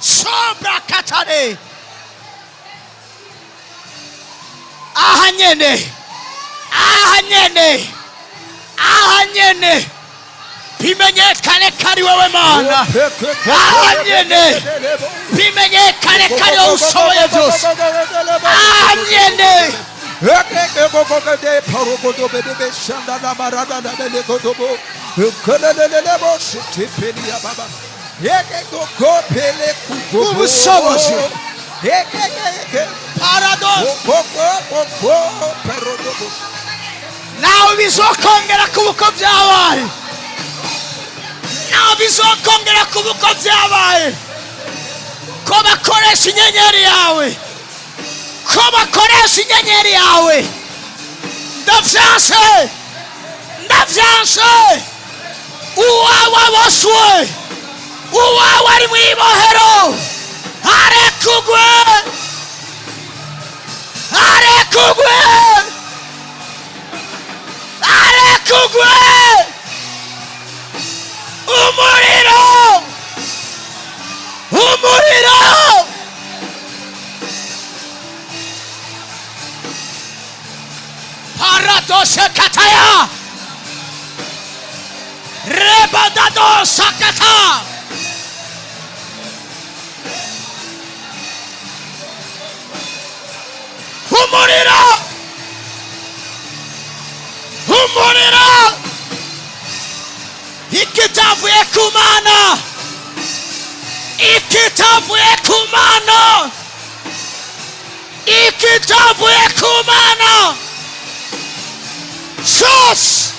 Speaker 1: Sobra Katane, Ahanyene, Ahanyene, Ahanyene, Pimenye Kane Kariwe Mana, Ahanyene, Pimenye Kane Kario Soyos, Ahanyene. Now bizokongera kubuko byabaye. Now bizokongera kubuko byabaye. Ko bakoresha inyenyeri yawe. Ko bakoresha inyenyeri yawe. Ndavyanse. Ndavyanse. Uwawe boswe. Uwawe ari mwibohero. Arekugwe. Arekugwe. Arekugwe. Umuriro. Umuriro. Paradose kataya. Rebadado sakata. Umuriro. Umuriro. Ikitavu ekumana. Ikitavu ekumana. Ikitavu ekumana. Sos.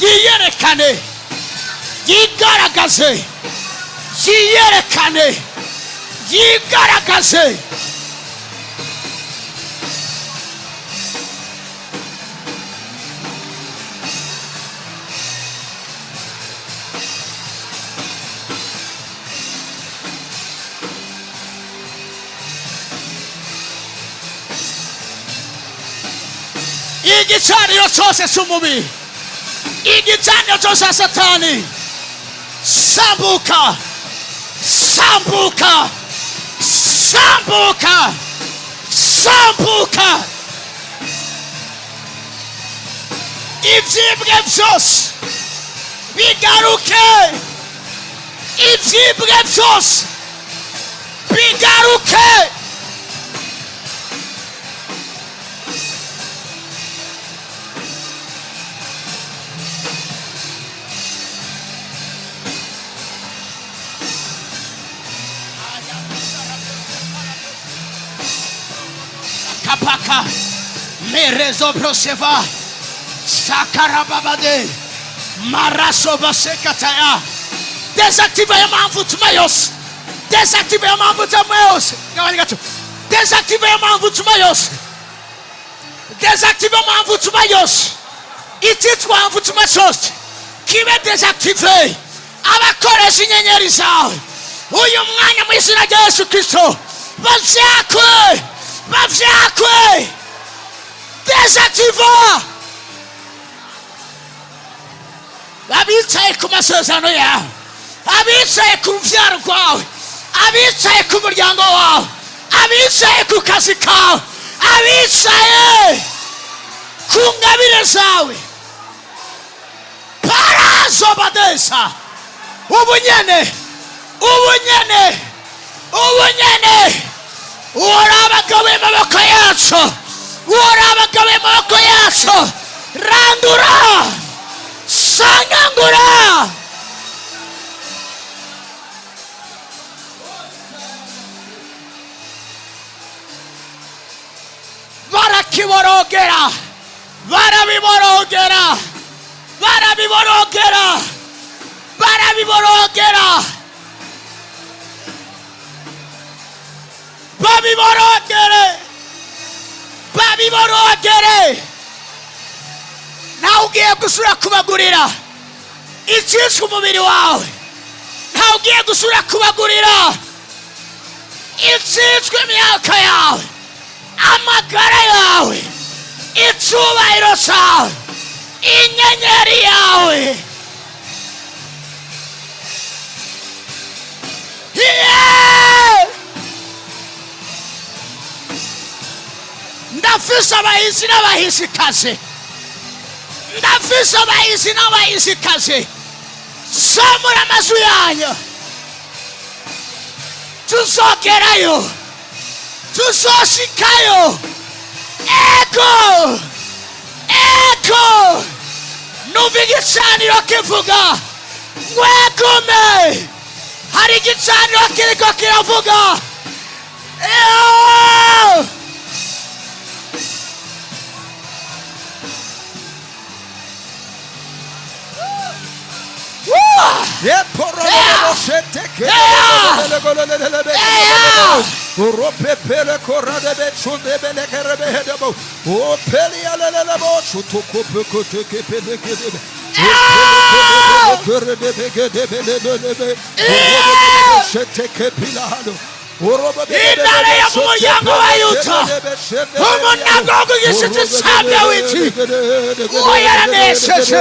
Speaker 1: Yiyerekane. Yigaragaze. Yiyerekane. Yigaragaze. Igicaniro cyose cy'umubiri. Igicaniro cyose Satani. Sambuka. Sambuka. Sambuka. Sambuka. Ibyibwe byose bigaruke. Ibyibwe byose bigaruke. Kapaka merezo proseva sakarababade maraso basekataya. Desactivez a mamvutuma yos. Desactivez a mamvutuma yos. Desactivez a mamvutuma yos. Desactivez a mamvutuma yos. icyitwamvu kimwe cyose kibe desactive. Abakoresha inyenyeri zawe uyu mwanya mu izina rya Yesu Kristo bavyakwe desactiva. Abicaye ku masezerano yawe, abicaye ku rubyaro rwawe, abicaye ku muryango wawe, abicaye ku kazi kawe, abicaye ku ngabire zawe, parazobadesa ubunyene urabagawe maboko yacu, randura sangangura. barabiborogera nawe ugiye gusura kubagurira icyishe umubiri wawe, nawe ugiye gusura kubagurira icyicwe imyaka yawe, amagara yawe, icyubahiro cyawe, inyenyeri yawe. Ndafise abahizi n'abahizikazi, ndafise abahizi n'abahizikazi. Samura amazu yanyu, tuzogerayo, tuzoshikayo. Ego numva igicaniro kivuga ngwegume. Hari igicaniro kiriko kiravuga intare yo mu muryango wa Yuda, umunyago wo ku gishitsi cya Dawidi, uwo yaranesheje.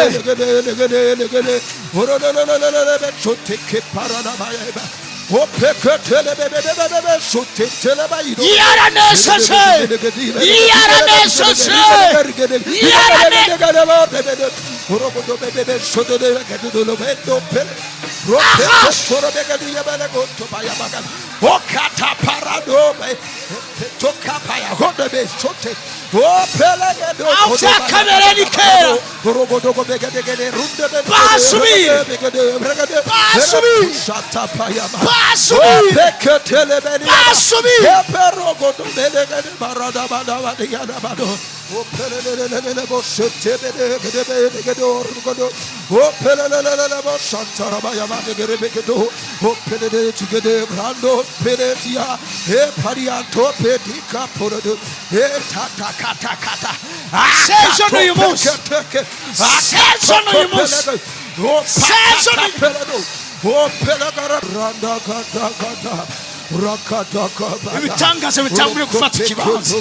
Speaker 1: Ibitangaza bitangure gufata ikibanza.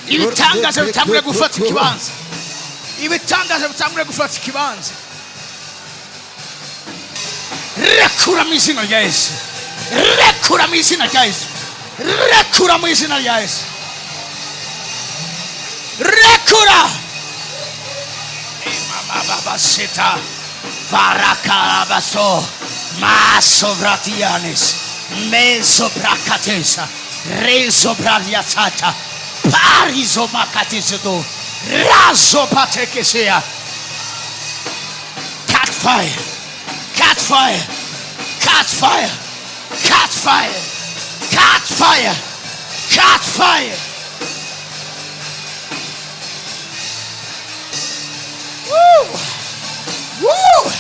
Speaker 1: Ibitangaza bitangure gufata ikibanza. Ibitangaza bitangure gufata ikibanza. Rekura mu izina rya Yesu. Rekura mu izina rya Yesu. Rekura mu izina rya Yesu. Rekura. Mama baba seta. Baraka baso. Maso vratianes. Meso brakatesa. Rezo braliatata. Parizo makateseto. Razo patekesea. Catch fire. Catch fire. Catch fire. Catch fire. Catch fire. Catch fire. Woo! Woo!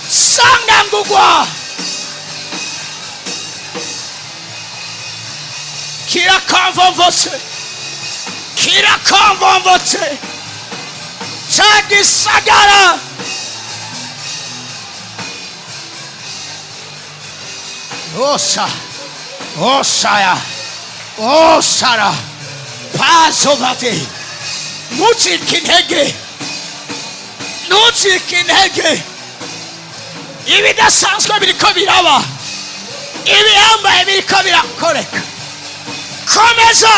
Speaker 1: Sangangugwa. kirakamvomvotse kirakamvomvotse cya gisagara osa osaya osara pazobate ntucike intege ntucike intege ibidasanzwe biriko biraba ibiyambaye biriko birakoreka komeza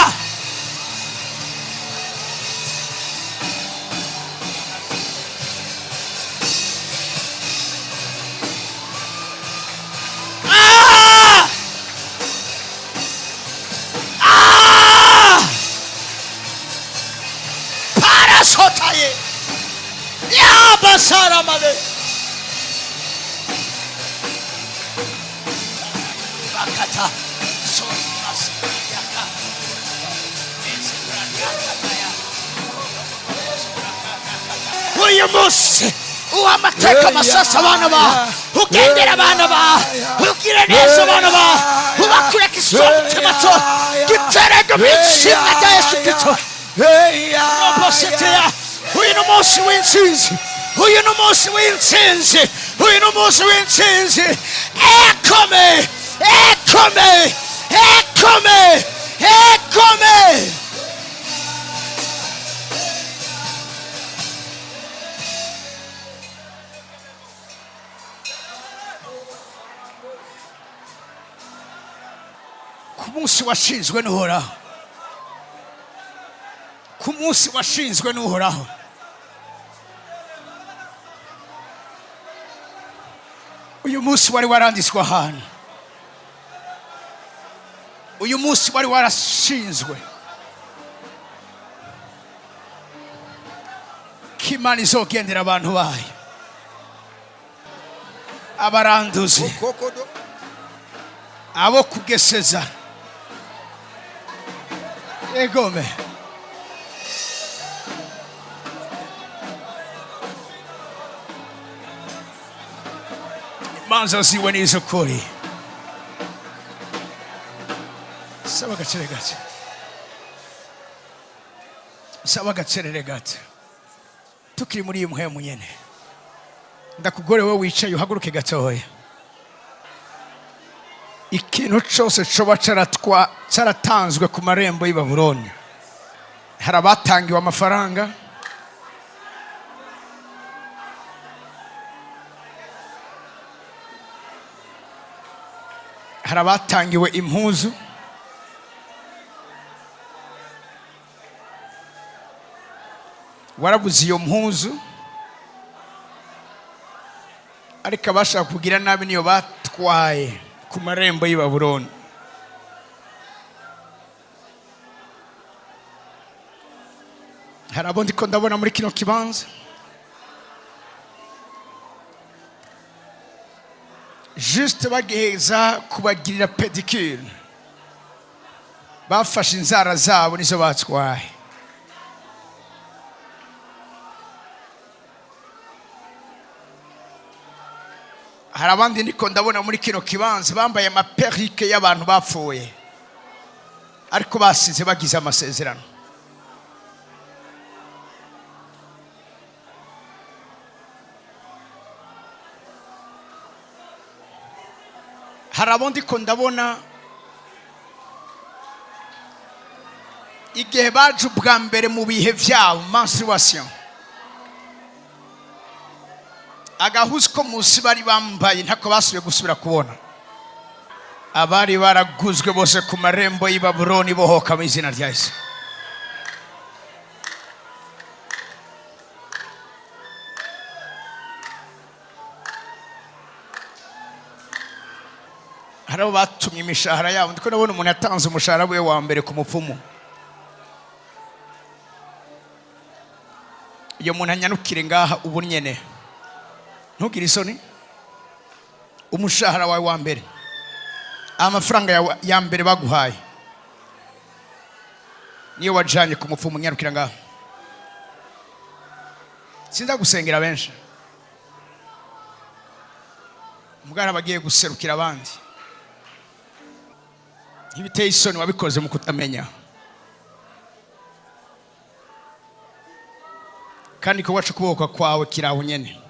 Speaker 1: parasotaye yabasaramade bakata sonas yaka uyu munsi uwamateka masasa abana ba ugendera abana ba ugire neza abana ba ubakureka isoni cy'amato giterega mw'izina rya Yesu Kristo roboseteya uyu ni umunsi w'intsinzi uyu ni umunsi w'intsinzi uyu ni umunsi w'intsinzi ekome ekome ekome ekome ku munsi washinzwe n'uhoraho ku munsi washinzwe n'uhoraho uyu munsi wari waranditswe ahantu uyu munsi wari warashinzwe ko Imana izogendera abantu bayo abaranduzi abo kugeseza egome imanza ziwe n'iz'ukuri saba agacere gato saba agacerere gato tukiri muri iyi muhemu nyene ndakugore wowe wicaye uhaguruke gatoya ikintu cyose coba cyaratanzwe ku marembo y'i Babuloni hari abatangiwe amafaranga hari abatangiwe impuzu warabuze iyo mpuzu ariko abashaka kugira nabi niyo batwaye ku marembo y'i Babuloni hari abo ndiko ndabona muri kino kibanza juste bagiheza kubagirira pedicure bafashe inzara zabo nizo batwaye hari abandi ndiko ndabona muri kino kibanza bambaye amaperike y'abantu bapfuye ariko basize bagize amasezerano hari abo ndiko ndabona igihe baje ubwa mbere mu bihe byabo menstruation agahuzu ko munsi bari bambaye ntako basubiye gusubira kubona abari baraguzwe bose ku marembo y'i Babuloni bohoka mu izina rya Yesu hari abo batumye imishahara yabo ndiko ndabona umuntu yatanze umushahara we wa mbere ku mupfumu iyo muntu anyanukire ngaha ubu nyene ntugire isoni umushahara wawe wa mbere amafaranga ya mbere baguhaye niyo wajanye ku mupfumu nyarukira ngaha sinza gusengera benshi umugara bagiye guserukira abandi ibiteye isoni wabikoze mu kutamenya, kandi ko wacu kuboko kwawe kiraho nyene.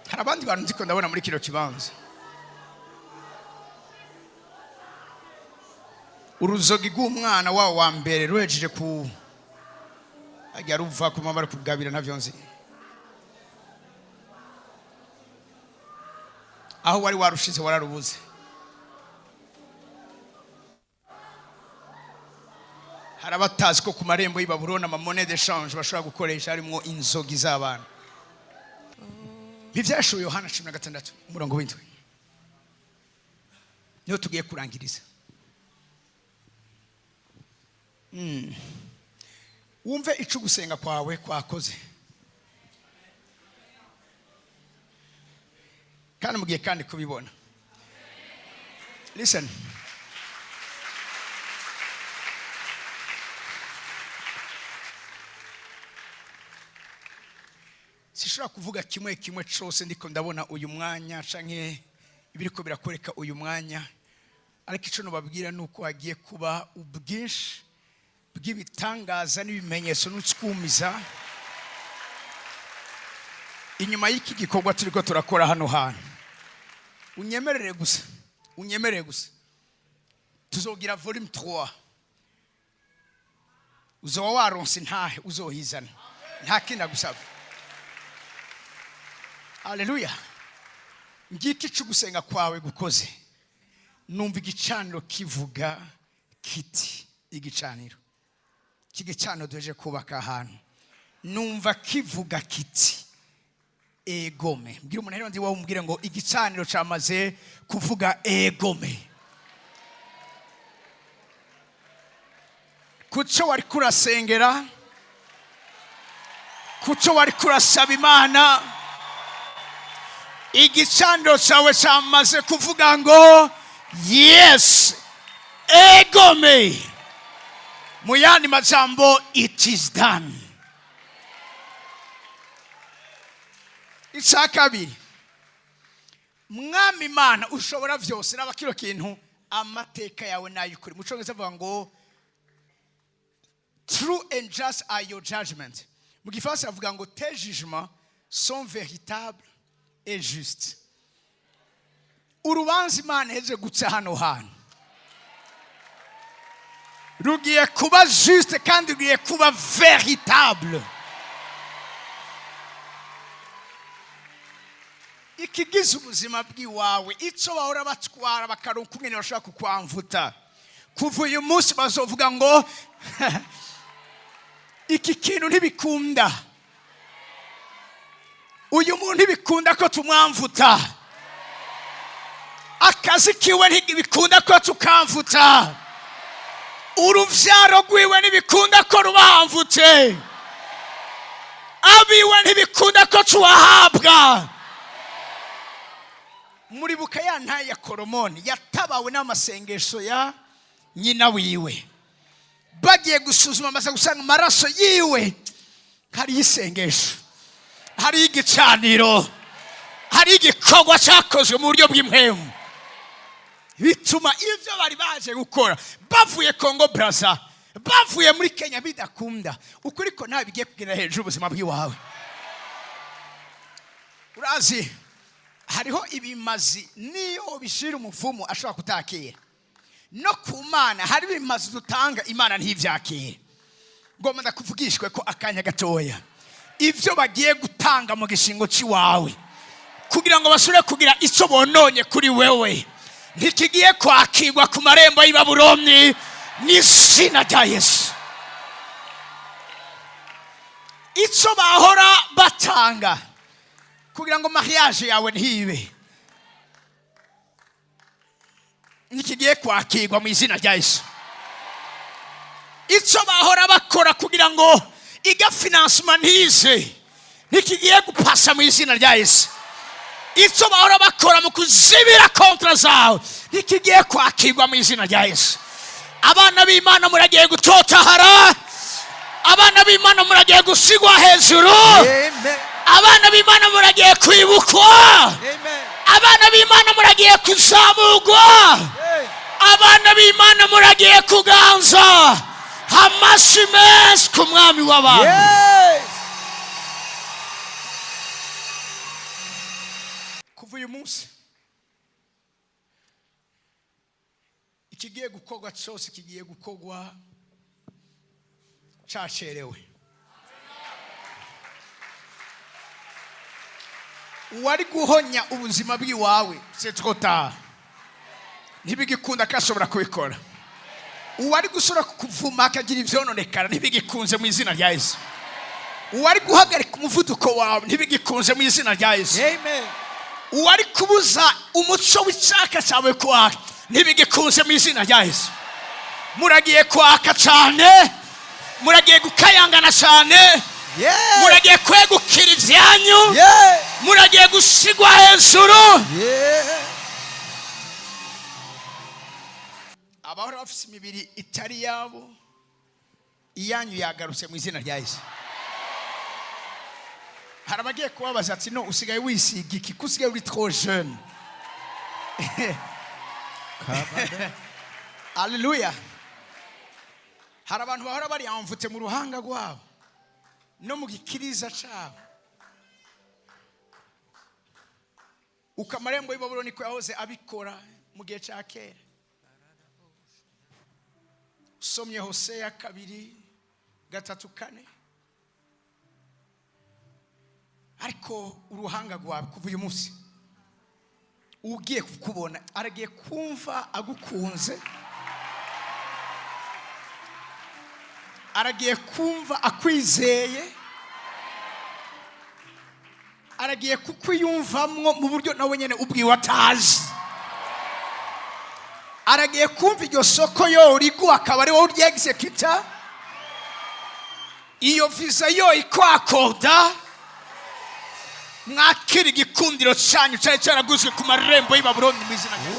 Speaker 1: Hari abandi bantu nziko ndabona muri kino kibanza, uruzogi rw'umwana wawo wa mbere ruhejeje ku ajya ruva ku mabara kugabira ntavyo nzi, aho wari warushize wararubuze. Hari abatazi ko ku marembo y'i Babuloni amamone d'échange bashobora gukoresha harimo inzogi z'abana. Ivyashuwe Yohana 16 umurongo w'indwi niho tugiye kurangiriza. Wumve ico gusenga kwawe kwakoze, kandi mugiye kandi kubibona. Listen, sishobora kuvuga kimwe kimwe cyose ndiko ndabona uyu mwanya canke ibiriko birakoreka uyu mwanya, ariko ico nobabwira nuko hagiye kuba ubwinshi bw'ibitangaza n'ibimenyetso n'utwumiza inyuma y'iki gikorwa turiko turakora hano hantu. Unyemerere gusa tuzogira volume 3, uzoba waronse ntahe uzohizana, nta kinda gusaba. Haleluya. Ngiki cyo gusenga kwawe gukoze, numva igicaniro kivuga kiti, igicaniro kigicaniro doje kubaka ahantu, numva kivuga kiti egome. Mbwira umuntu rero ndi wawe umbwire ngo igicaniro cyamaze kuvuga egome. Kuco wari kurasengera, kuco wari kurasaba Imana, igicaniro cyawe cyamaze kuvuga ngo yes, egome. Mu yandi majambo, it is done. Icya kabiri, Mwami Imana ushobora vyose n'abakiro kintu, amateka yawe nayukuri. Mu Cyongereza avuga ngo true and just are your judgment. Mu Gifaransa avuga ngo tes jugements sont véritables et justes. Urubanza Imana heje guca hano hantu rugiye kuba juste kandi rugiye kuba véritable. Ikigize ubuzima bw'iwawe, icyo bahora batwara bakaronka umwene bashaka kukwamvuta, kuva uyu munsi bazovuga ngo iki kintu ntibikunda, uyu muntu ntibikunda ko tumwamvuta, akazi kiwe ntibikunda ko tukamvuta, uruvyaro rwiwe ntibikunda ko rubamvute, abiwe ntibikunda ko tuwahabwa. Muri bukaya ntaye ya Koromoni yatabawe n'amasengesho ya nyina wiwe, bagiye gusuzuma amaze gusanga amaraso yiwe hari isengesho, hari igicaniro, hari igikorwa cyakozwe mu buryo bw'impemu, bituma ivyo bari baje gukora bavuye Congo Brazza, bavuye muri Kenya bidakunda. Ukuri ko nta bigiye kugenda hejuru ubuzima bw'iwawe. Urazi hariho ibimazi niyo bishira umufumu ashobora kutakira, no ku Mana hari ibimazi dutanga Imana ntivyakire. Ngoma ndakuvugishwe ko akanya gatoya ivyo bagiye gutanga mu gishingo ciwawe kugira ngo basure kugira ico bononye kuri wewe ntikigiye kwakirwa ku marembo y'i Babuloni n'izina rya Yesu. Ico bahora batanga kugira ngo mariage yawe ntibe nikigiye kwakirwa mu izina rya Yesu. Ico bahora bakora kugira ngo iga financement ntize nikigiye gupasa mu izina rya Yesu. Ico bahora bakora mu kuzibira kontra zawe nikigiye kwakirwa mu izina rya Yesu. Abana b'Imana muragiye gutotahara, abana b'Imana muragiye gusigwa hejuru, abana b'Imana muragiye kwibukwa. Amen. abana b'Imana muragiye kuzamurwa, abana b'Imana muragiye kuganza. Amashyi menshi ku mwami w'abantu. Kuva uyu munsi ikigiye gukorwa cyose kigiye gukorwa cyacerewe. Uwari guhonya ubuzima bw'iwawe setwota ntibigikunda ko ashobora kubikora. Uwari gusura kuvuma akagira ivyononekara ntibigikunze mu izina rya Yesu. Uwari guhagarika umuvuduko wawe ntibigikunze mu izina rya Yesu.
Speaker 2: Amen.
Speaker 1: Uwari kubuza umuco w'icaka cyawe kwaka ntibigikunze mu izina rya Yesu. Muragiye kwaka cyane, muragiye gukayangana cyane, muragiye kwegukira ivyanyu, muragiye gusigwa hejuru. Abahora bafise imibiri itari yabo iyanyu yagarutse mu izina rya Yesu. Harabagiye kubabaza ati no usigaye wisiga iki kusigaye uri trop jeune. Hallelujah. Hari abantu bahora bari amvute mu ruhanga rwabo no mu gikiriza cyabo. Ukamarembo y'Ibabuloni ko yahoze abikora mu gihe cya kera. Somye Hosea 2:3-4. Ariko uruhanga rwawe kuva uyu munsi ugiye kukubona aragiye kumva agukunze, aragiye kumva akwizeye, aragiye kukwiyumvamwo mu buryo nawe nyene ubwiwe atazi. Aragiye kumva iryo soko yo urigu akaba ari wowe uryegisekita, iyo visa yo ikwakoda. Mwakira igikundiro cyanyu cyari cyaraguzwe ku marembo y'Ibabuloni mu izina rya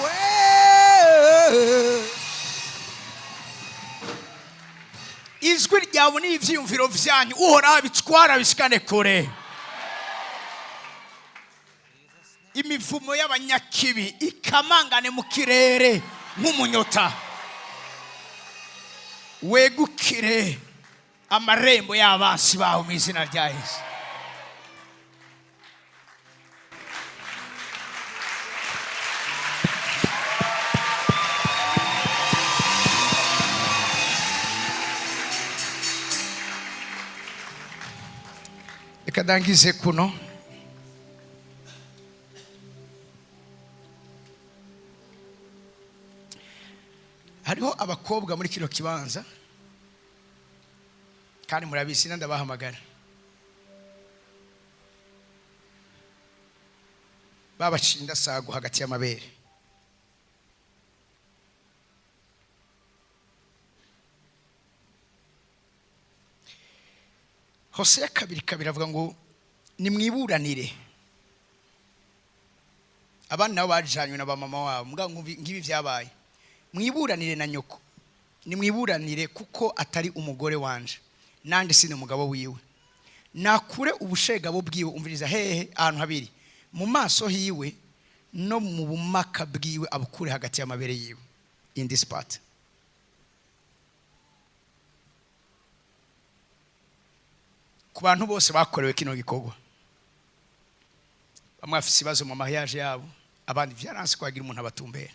Speaker 1: ijwi ryawe n'ivyiyumviro vyanyu uhoraho bitwara bishikane kure. Imivumo y'abanyakibi ikamangane mu kirere nk'umunyota. Wegukire amarembo y'abansi bawe mu izina rya Yesu. Kadangize kuno hariho abakobwa muri kino kibanza kandi murabisi ndabahamagara babacinda sago hagati y'amabere. Hosea 2:2 avuga ngo nimwiburanire. Abana nabo bajanywe na bamama wabo mbwa ngibi vyabaye. Mwiburanire na nyoko, nimwiburanire kuko atari umugore wanje nande sine umugabo wiwe. Nakure ubushegabo bwiwe umviriza hehe ahantu habiri mu maso hiwe no mu bumaka bwiwe abukure hagati y'amabere yiwe. In this part ku bantu bose bakorewe kino gikorwa, bamwe bafite ibibazo mu mariage yabo, abandi byaranse kwagira umuntu abatumbera.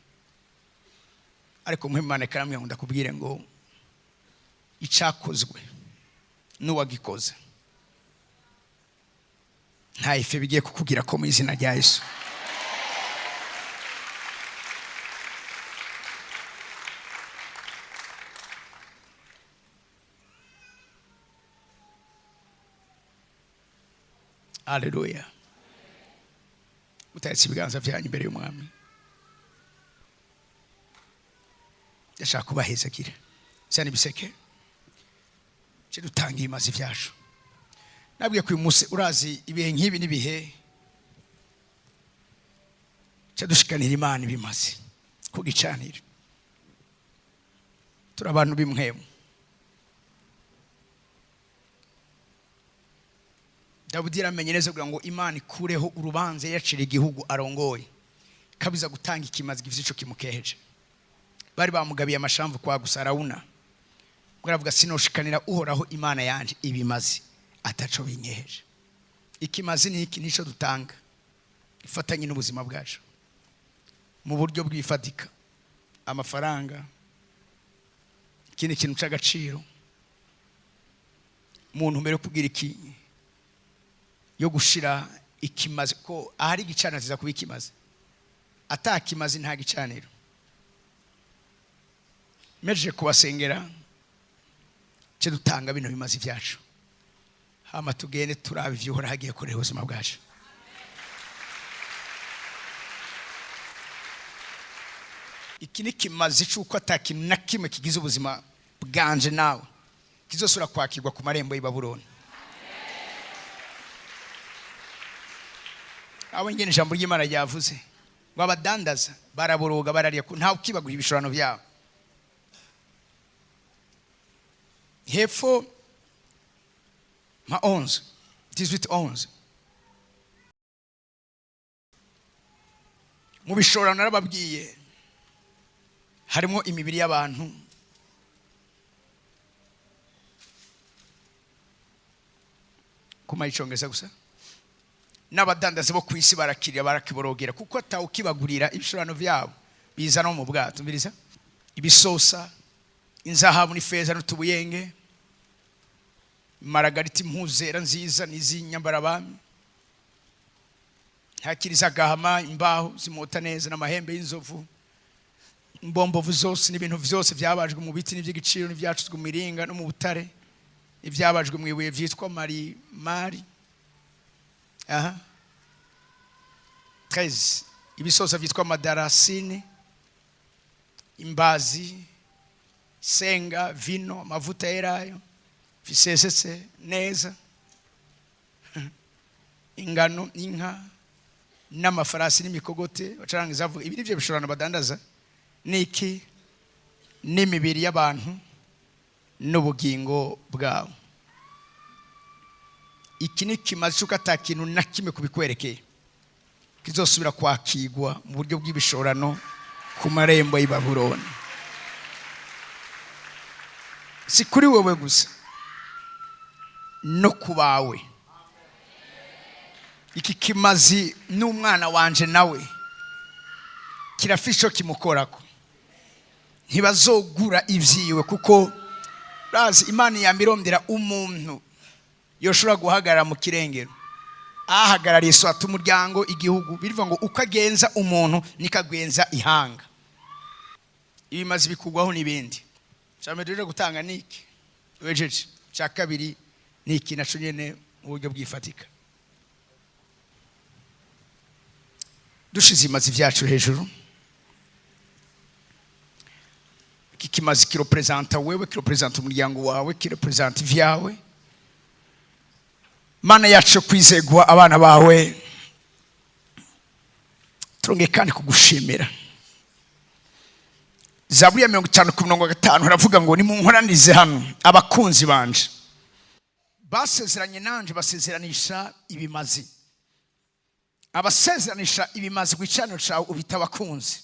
Speaker 1: Ariko muhimane karamwe ngo ndakubwire ngo icakozwe n'uwagikoze nta ife bigiye kukugira ko mu izina rya Yesu. Hallelujah. Mutayitse ibiganza byanyu imbere y'umwami. Yashaka kubahezekira cyane biseke cyo dutangiye imazi vyacu. Nabwiye ku umunsi urazi ibihe nk'ibi nibihe cyo dushikanira Imana bimaze kugicanira. Turi abantu bimwemu. Dawudi yaramenye neza kugira ngo Imana ikureho urubanza yacira igihugu arongoye. kabiza gutanga ikimazi gifite ico kimukeheje. Bari bamugabiye amashamvu kwa Arawuna. Baravuga sinoshikanira uhoraho Imana yanje ibimazi ataco binyeheje. Ikimazi ni iki nico dutanga ifatanye n'ubuzima bwacu mu buryo bw'ifatika, amafaranga, ikindi kintu c'agaciro, umuntu mbere kugira iki yo gushira ikimazi ko ahari gicaniro ziza kuba ikimazi, atakimazi nta gicaniro. Meje kubasengera cyo dutanga bino bimazi byacu, hama tugende turaba ivyo uhora hagiye kure ubuzima bwacu. Iki ni kimazi cy'uko atakintu na kimwe kigize ubuzima bwanje nawe kizosura kwakirwa ku marembo y'i Babuloni. Abo ngene ijambo ry'Imana ryavuze ngo abadandaza baraboroga barariya nta ukibagura ibishorano byabo. Hepfo ma 18 mu bishorano narababwiye harimo imibiri y'abantu kuma icongereza gusa n'abadandaza bo kwisi barakirira barakiborogera kuko atawukibagurira ibishorano byabo biza no mu bwato mbiriza ibisosa inzahabu n'ifeza n'utubuyenge maragariti impuzera nziza n'izinyambarabami hakiriza gahama imbaho zimota neza n'amahembe y'inzovu imbombovu zose n'ibintu byose byabajwe mu biti n'iby'igiciro n'ibyacuzwe mu miringa no mu butare ibyabajwe mu ibuye byitwa mari 13 ibisosa byitwa madarasine, imbazi, senga, vino, amavuta yerayo fisesetse neza, ingano, inka n'amafarasi n'imikogote bacarangiza avuga ibi nivyo bishorano badandaza niki n'imibiri y'abantu n'ubugingo bwabo. Iki ni kimazi cy'uko atakintu na kimwe kubikwerekeye kizosubira kwakigwa mu buryo bw'ibishorano ku marembo y'i Babuloni. Si kuri wowe gusa no kubawe. Iki kimazi n'umwana wanje nawe kirafisho kimukorako. Ntibazogura ivyiwe kuko razi Imana yamirondera umuntu yoshobora guhagarara mu kirengero ahagarariye swata umuryango igihugu birivuga ngo ukagenza umuntu nikagwenza ihanga. Ibimazi bikugwaho n'ibindi cyamejeje gutanga niki wejeje cya kabiri niki naco nyene mu buryo bw'ifatika. Dushize imazi vyacu hejuru, iki kimazi kirepresenta wewe, kirepresenta umuryango wawe, kirepresenta ivyawe. Mana yacu kwizegwa abana bawe turonge kandi kugushimira. Zaburi ya 50:5 haravuga ngo nimunkoranize hano abakunzi banje basezeranye nanje basezeranisha ibimazi. Abasezeranisha ibimazi gwicano cawe ubita abakunzi.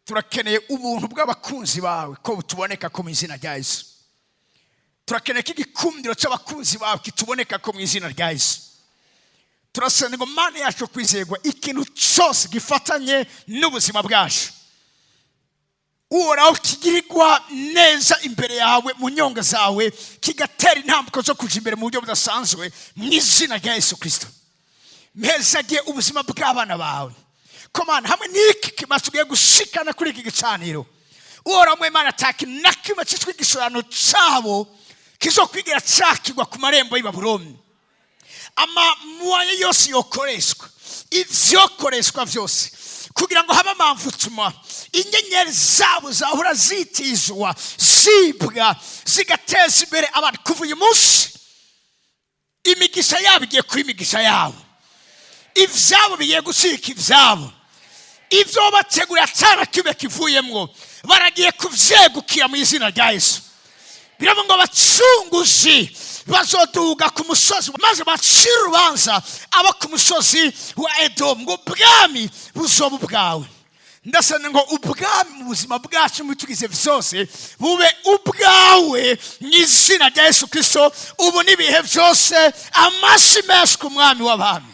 Speaker 1: Turakeneye ubuntu bw'abakunzi bawe ko butuboneka ko mu izina rya Yesu. Turakeneye igikundiro cy'abakunzi bawe kituboneka ko mu izina rya Yesu. Turasaba ngo Mana yacu kwizegwa ikintu cyose gifatanye n'ubuzima bwacu uhoraho kigirirwa neza imbere yawe mu nyonga zawe kigatera intambwe zo kuja imbere mu buryo budasanzwe mu izina rya Yesu Kristo. Mpezagiye ubuzima bw'abana bawe komana hamwe n'iki kimasugiye gushikana kuri iki gicaniro uhoraho mu Imana ataki nakimwe cyitwa igishorano cyabo kizokwigira cyakigwa ku marembo y'i Babuloni. Amamuye yose yokoreshwa ivyokoreshwa vyose kugira ngo haba amamvutuma inyenyeri zabo zahora zitizwa zibwa zigateza imbere abantu kuva uyu munsi. Imigisha yabo igiye kuba imigisha yabo, ivyabo bigiye gusika ivyabo, ivyo bategura cyara kibe kivuyemwo baragiye kuvyegukira mu izina rya Yesu. Biravuga ngo abacunguzi bazoduga ku musozi maze bacire urubanza abo ku musozi wa Edomu ngo ubwami buzoba ubwawe. Ndasana ngo ubwami mu buzima bwacu mutugize vyose bube ubwawe n'izina rya Yesu Kristo ubu n'ibihe vyose. Amashyi menshi ku mwami w'abami.